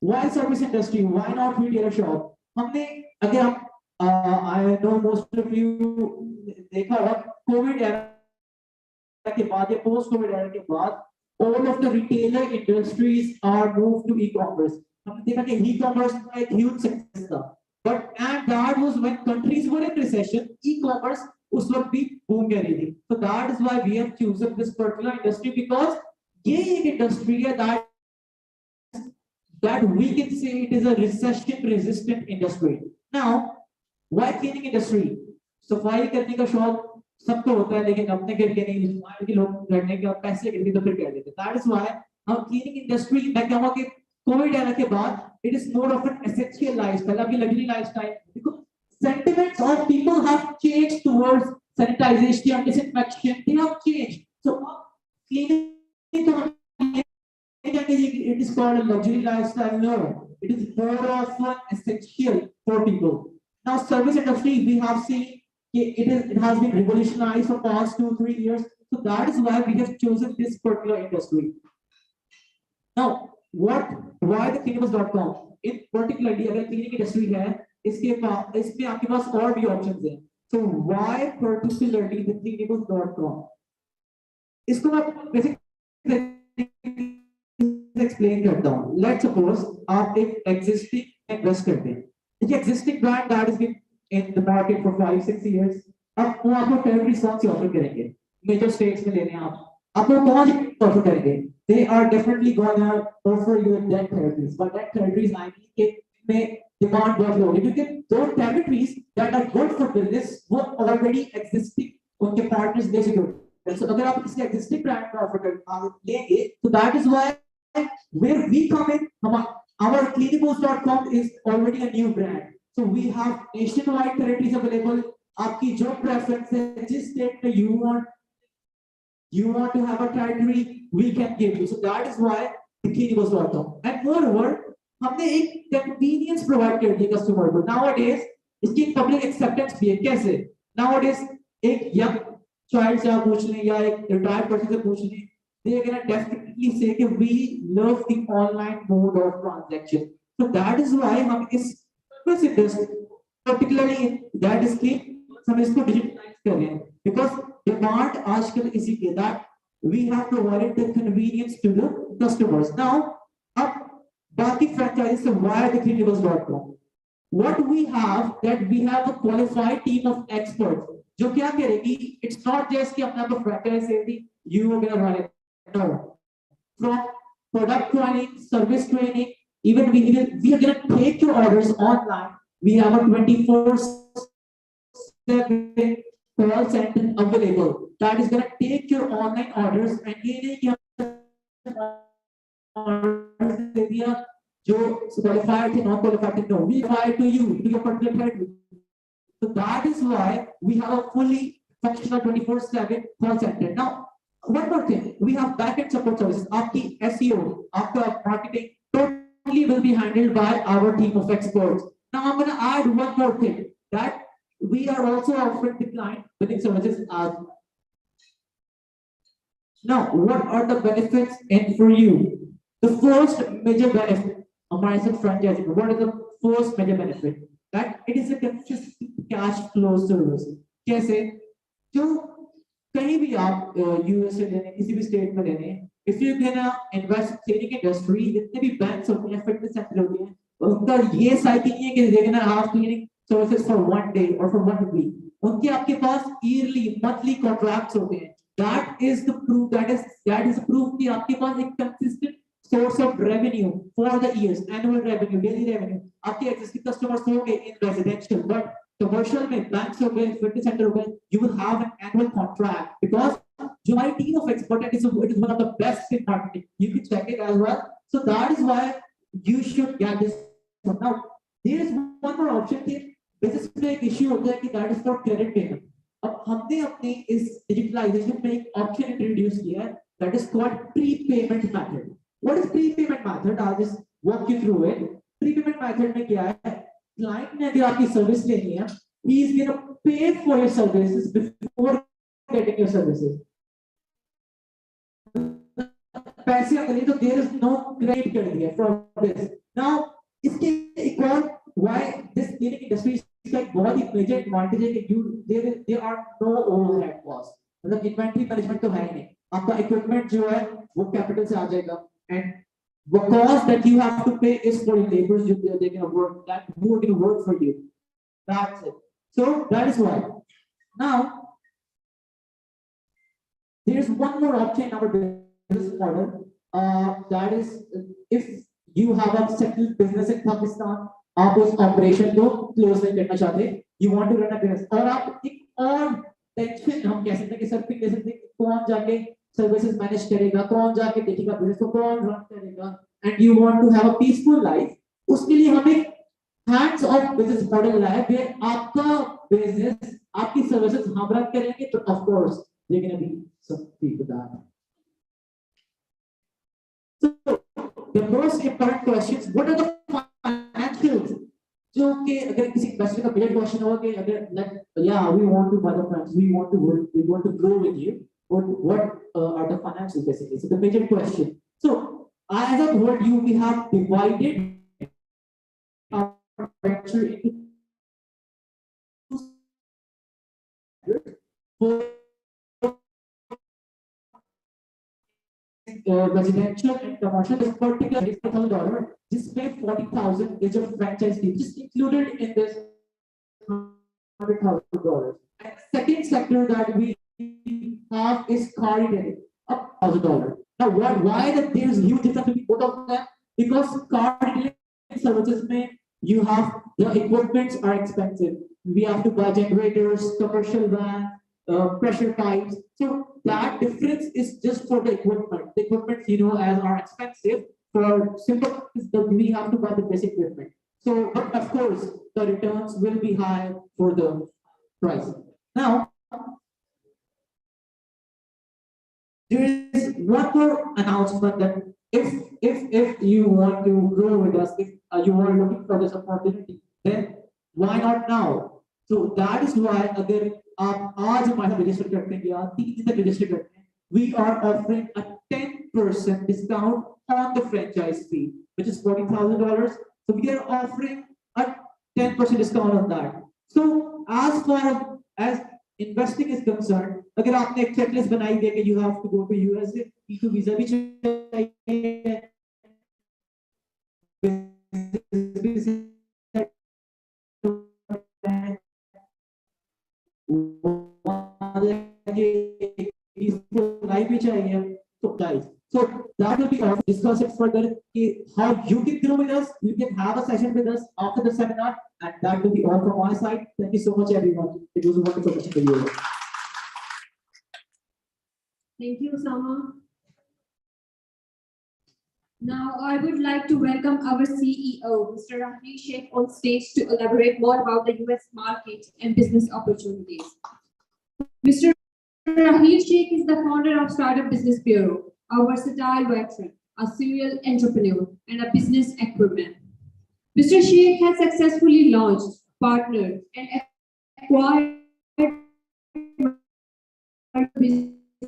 Why service industry? Why not retailer shop? हमने अगर हम I know most of you देखा होगा Covid era के बाद या post Covid era के बाद all of the retailer industries are moved to e-commerce. हमने देखा कि e-commerce का एक huge success था. But and that was when countries were in recession, e-commerce उस वक्त भी boom कर रही थी. So that is why we have chosen this particular industry because ये एक industry है that we can say it is a recession resistant industry. Now, why cleaning industry? सफाई करने का शौक सबको होता है लेकिन अपने घर के नहीं बाहर के लोग करने के पैसे के लिए तो फिर कर देते हैं. That is why हम cleaning industry मैं कहूँगा कि कोविड एरा के बाद it is more of an essential lifestyle. अभी luxury lifestyle because sentiments of people have changed towards sanitization, disinfection. They have changed. So cleaning तो हम it is called a luxury lifestyle. No, it is more of an essential for people. Now, service industry we have seen it has been revolutionized for past 2-3 years. So that is why we have chosen this particular industry. Now, why the cleanables.com? In particularly अगर cleaning industry है इसमें आपके पास और भी options हैं. So why particularly the cleanables.com? इसको मैं basic explain करता हूँ. Let's suppose आप एक existing invest करते हैं. एक existing brand that has been in the market for 5-6 years. अब वो आपको territory कौन सी offer करेंगे? Major states में लेने हैं आपको कौन सी offer करेंगे? They are definitely gonna offer you that territories. But that territories I mean कि में demand बहुत low है क्योंकि those territories that are good for business वो already existing उनके partners दे चुके हैं. So अगर आप किसी existing brand का offer लेंगे, so that is why where we come in, our cleanables.com is already a new brand. So we have nationwide territories available. आपकी जो preference है, जिस state में you want to have a territory, we can give you. So that is why the cleanables.com. And moreover, हमने एक convenience provide कर दिया customer को. Nowadays, इसकी public acceptance भी है. कैसे? Nowadays, एक young child से आप पूछ लें या एक retired person से पूछ लें, they are gonna definitely say that we love the online mode of transaction. So that is why हम इस service industry, particularly in that scheme, हम इसको digitalize कर रहे हैं. Because demand आजकल इसी के that we have provided the convenience to the customers. Now, अब बाकी franchises से why the cleanables.com? What we have that we have a qualified team of experts. जो क्या करेगी? It's not just कि अपना तो franchise they the, you are gonna run it. No. From product training, service training, even we are gonna take your orders online. We have a 24/7 call center available that is gonna take your online orders and ये नहीं कि orders दे दिया जो qualified थे, not qualified थे. No, we provide to you to your particular territory. So that is why we have a fully functional 24/7 call center. Now, one more thing, we have backend support services. आपकी SEO, आपका marketing totally will be handled by our team of experts. Now I'm going to add one more thing that we are also offering the client billing services as well. Now, what are the benefits in for you? The first major benefit of my franchising. What is the first major benefit? That it is a consistent cash flow service. कैसे? जो कहीं भी आप US से लेने किसी भी state में लेने if you gonna invest cleaning industry जितने भी banks होते हैं fitness center होते हैं उनका ये साइकिल नहीं है कि they're gonna have cleaning services for 1 day or for 1 week उनके आपके पास yearly monthly contracts होते हैं that is the proof that is the proof कि आपके पास एक consistent source of revenue for the years annual revenue daily revenue आपके existing customers होंगे in residential but commercial में banks हो गए fitness center हो गए you will have an annual contract because जो हमारी team of expert it is one of the best in marketing you can check it as well so that is why you should get this now there is one more option कि business में एक issue होता है कि that is for credit payment अब हमने अपने इस digitalization में एक option introduce किया है that is called prepayment method what is prepayment method I'll just walk you through it prepayment method में क्या है client ने अगर आपकी सर्विस लेनी है he is going to pay for your services before getting your services पैसे अगर तो there is no credit कर दिया from this Now इसके एक और why this cleaning industry is like बहुत ही major advantage है कि there are no overhead costs, मतलब inventory management तो है ही नहीं, आपका equipment जो है वो capital से आ जाएगा, and the cost that you have to pay is for your laborers, they're going to work that who are going to work for you. That's it. So that is why. Now there is one more option in our business model. That is, if you have a settled business in Pakistan, आप उस operation को close नहीं करना चाहते, you want to run a business, और आप एक और tension हम कह सकते हैं कि सर पे ले सकते हैं कौन जाके services manage करेगा, कौन जाके देखेगा business को, कौन run करेगा, and you want to have a peaceful life, उसके लिए हम एक hands on business model लाए, where आपका business, आपकी services हम run करेंगे, तो of course they're going to be something to that. So the most important questions, what are the financials? जो कि अगर किसी investor का bigger question होगा कि अगर like yeah we want to buy the funds, we want to work, we want to grow with you, what are the financials basically? So the major question. So as I told you, we have divided our venture into four residential and commercial. This particular $100,000, just pay 40,000 is a franchise fee, just included in this $100,000. And second sector that we have is car retailing, up $1,000. Now, why that there is huge difference between both of them? Because car retailing services may you have the equipments are expensive. We have to buy generators, commercial van, pressure pipes. So that difference is just for the equipment. The equipment, as are expensive. For simple, we have to buy the basic equipment. So, but of course, the returns will be high for the price. Now, there is one more announcement that if you want to grow with us, if you are looking for this opportunity, then why not now? So that is why अगर आप आज हमारे register करते हैं या 3 दिन तक register करते हैं, we are offering a 10% discount on the franchise fee, which is $40,000. So we are offering a 10% discount on that. So as far as investing is concerned, अगर आपने एक checklist बनाई है कि you have to go to USA, E2 visa भी चाहिए, life भी चाहिए, so guys, so that will be all. Discuss it further. How you can grow with us. You can have a session with us after the seminar, and that will be all from my side. Thank you so much, everyone. It was a wonderful session for you. Thank you, Sama. Now, I would like to welcome our CEO, Mr. Raheel Sheikh, on stage to elaborate more about the US market and business opportunities. Mr. Raheel Sheikh is the founder of Startup Business Bureau, a versatile veteran, a serial entrepreneur, and a business acumen. Mr. Sheikh has successfully launched, partnered, and acquired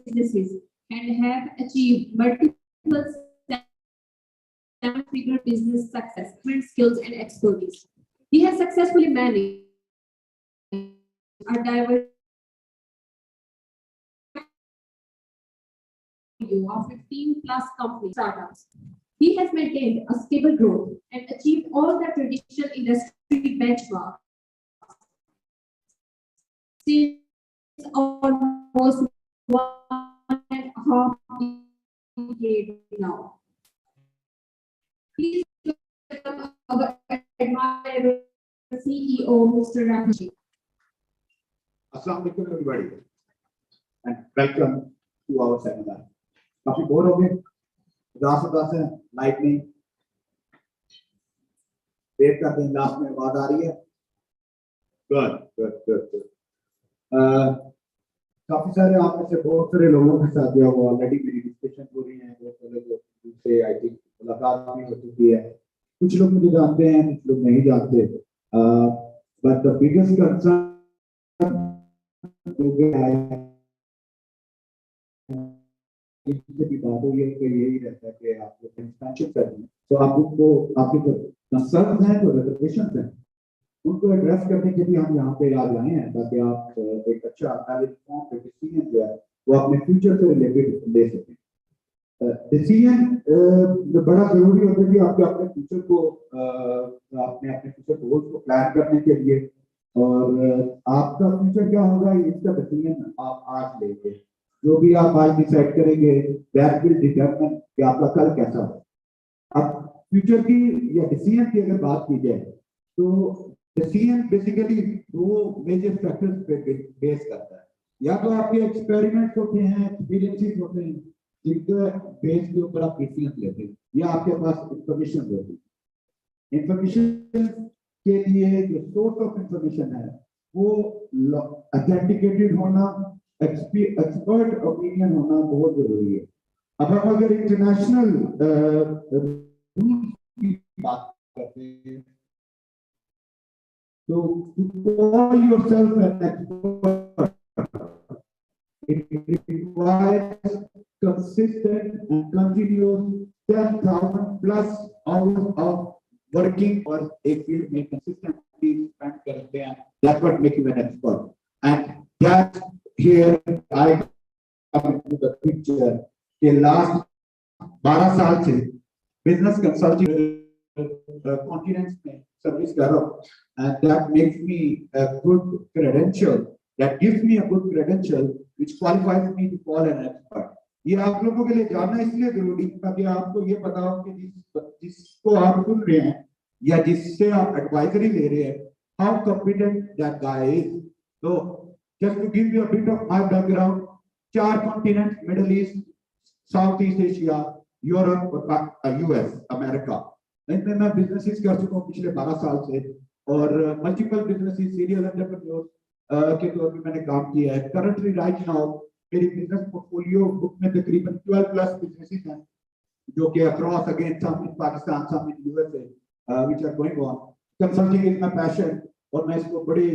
businesses and have achieved multiple figure business success, skills, and expertise. He has successfully managed a diverse of 15 plus company startups. He has maintained a stable growth and achieved all the traditional industry benchmarks since almost 1.5 decades now. Please welcome our admired CEO, Mr. Raheel. Assalamu alaikum everybody and welcome to our seminar. काफी bore हो गए, उदास हैं, light नहीं, देर करते हैं, last में आवाज आ रही है, गुड। काफी सारे आप में से बहुत सारे लोगों के साथ जो ऑलरेडी मेरी डिस्कशन हो रही है, बहुत सारे लोग से आई थिंक मुलाकात भी हो चुकी है, कुछ लोग मुझे जानते हैं, कुछ लोग नहीं जानते, बट द बिगेस्ट कंसर्न इससे भी बात हुई है कि यही रहता है कि आप लोग एक्सपेंशन करते हैं, तो आप उनको आपके जो कंसर्न हैं जो रिजर्वेशन हैं उनको एड्रेस करने के लिए हम यहाँ पे आज आए हैं ताकि आप एक अच्छा डिसीजन जो है वो अपने फ्यूचर से रिलेटेड ले सकें। डिसीजन बड़ा जरूरी होता है कि आपके अपने फ्यूचर को अपने अपने फ्यूचर गोल्स को प्लान करने के लिए, और आपका फ्यूचर क्या होगा इसका डिसीजन आप आज लेंगे। जो भी आप आज डिसाइड करेंगे दैट विल डिटरमिन कि आपका कल कैसा हो। अब फ्यूचर की या डिसीजन की अगर बात की जाए तो डिसीजन बेसिकली दो मेजर फैक्टर्स पे बेस करता है। या तो आपके एक्सपेरिमेंट्स होते हैं, एक्सपीरियंसेस होते हैं जिनके बेस के ऊपर आप डिसीजन लेते हैं, या आपके पास इंफॉर्मेशन होती है। इंफॉर्मेशन के लिए जो सोर्स ऑफ इंफॉर्मेशन है वो ऑथेंटिकेटेड होना, एक्सपर्ट ओपिनियन होना बहुत जरूरी है। अब हम अगर इंटरनेशनल रूल्स की बात करते हैं तो to call yourself an expert, it requires consistent and continuous 10,000 plus hours of working or a field में consistently spend करते हैं. That's what makes you an expert. And that here I come into the picture के last 12 साल से business consulting continents में service कर रहा हूँ, and that makes me a good credential, that gives me a good credential which qualifies me to call an expert. ये आप लोगों के लिए जानना इसलिए जरूरी है ताकि आपको ये पता हो कि जिसको आप सुन रहे हैं या जिससे आप एडवाइजरी ले रहे हैं how competent that guy is. So just to give you a bit of my background, 4 continents, Middle East, Southeast Asia, Europe और यूएस अमेरिका, इनमें मैं बिजनेसेस कर चुका हूँ पिछले 12 साल से, और मल्टीपल बिजनेसेस सीरियल एंटरप्रेन्योर के तौर पे मैंने काम किया है। करंटली राइट नाउ मेरी बिजनेस पोर्टफोलियो बुक में तकरीबन 12 प्लस बिजनेसेस हैं जो कि across again some in Pakistan, some in USA, which are going on. Consulting is my passion और मैं इसको बड़े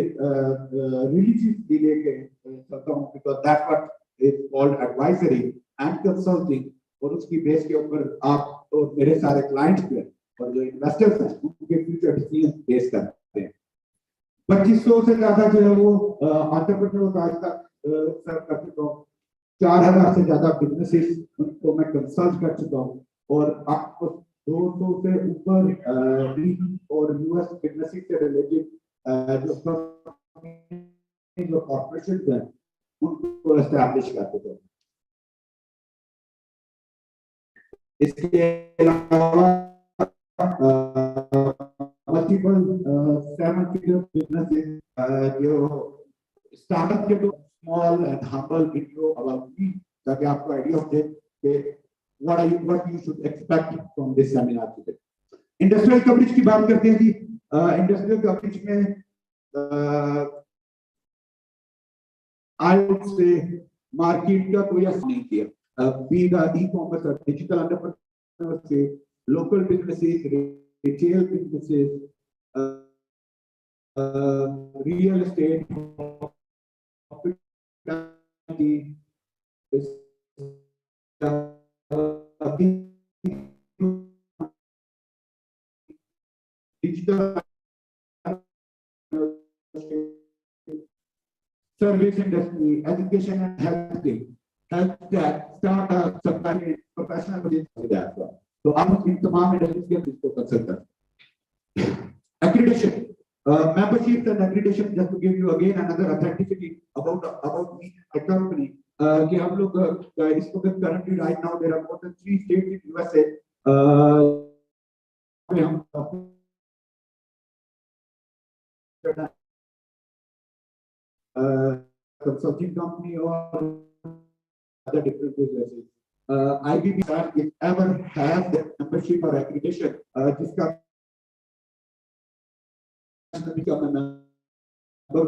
रिलीजियसली लेके चलता हूँ because that what is called advisory and consulting, और उसकी बेस के ऊपर आप और मेरे सारे क्लाइंट्स पे और जो इन्वेस्टर्स हैं उनके फ्यूचर डिसीजन बेस करते हैं। 2500 से ज्यादा जो है वो एंटरप्रेन्योर्स आज तक सर्व कर चुका हूँ। 4000 से ज्यादा बिजनेसेस उनको मैं कंसल्ट कर चुका हूँ, और आपको 200 से ऊपर और यूएस बिजनेसेस से रिलेटेड जो कॉर्पोरेशन हैं उनको एस्टैब्लिश कर चुका हूँ। इसके अलावा मल्टीपल 7 फिगर बिजनेसेस जो स्टार्टअप के तो small and humble intro about me ताकि आपको आइडिया हो जाए कि what you should expect from this seminar today. Industrial coverage की बात करते हैं जी। इंडस्ट्रियल कवरेज में आई वुड से मार्केट का कोई असर नहीं किया। Be the e-commerce or digital entrepreneurship, local businesses, retail businesses, real estate, digital service industry, education and healthcare. सरकारी प्रोफेशनल तो आप इन तमाम इंडस्ट्रीज के इसको कर सकते हैं। Accreditation, membership and accreditation, just to give you again another authenticity about me, a company, कि हम लोग इसको currently right now there are more than 3 states in USA, हम consulting company or other different businesses. IBB if ever has that membership or accreditation, जिसका become a member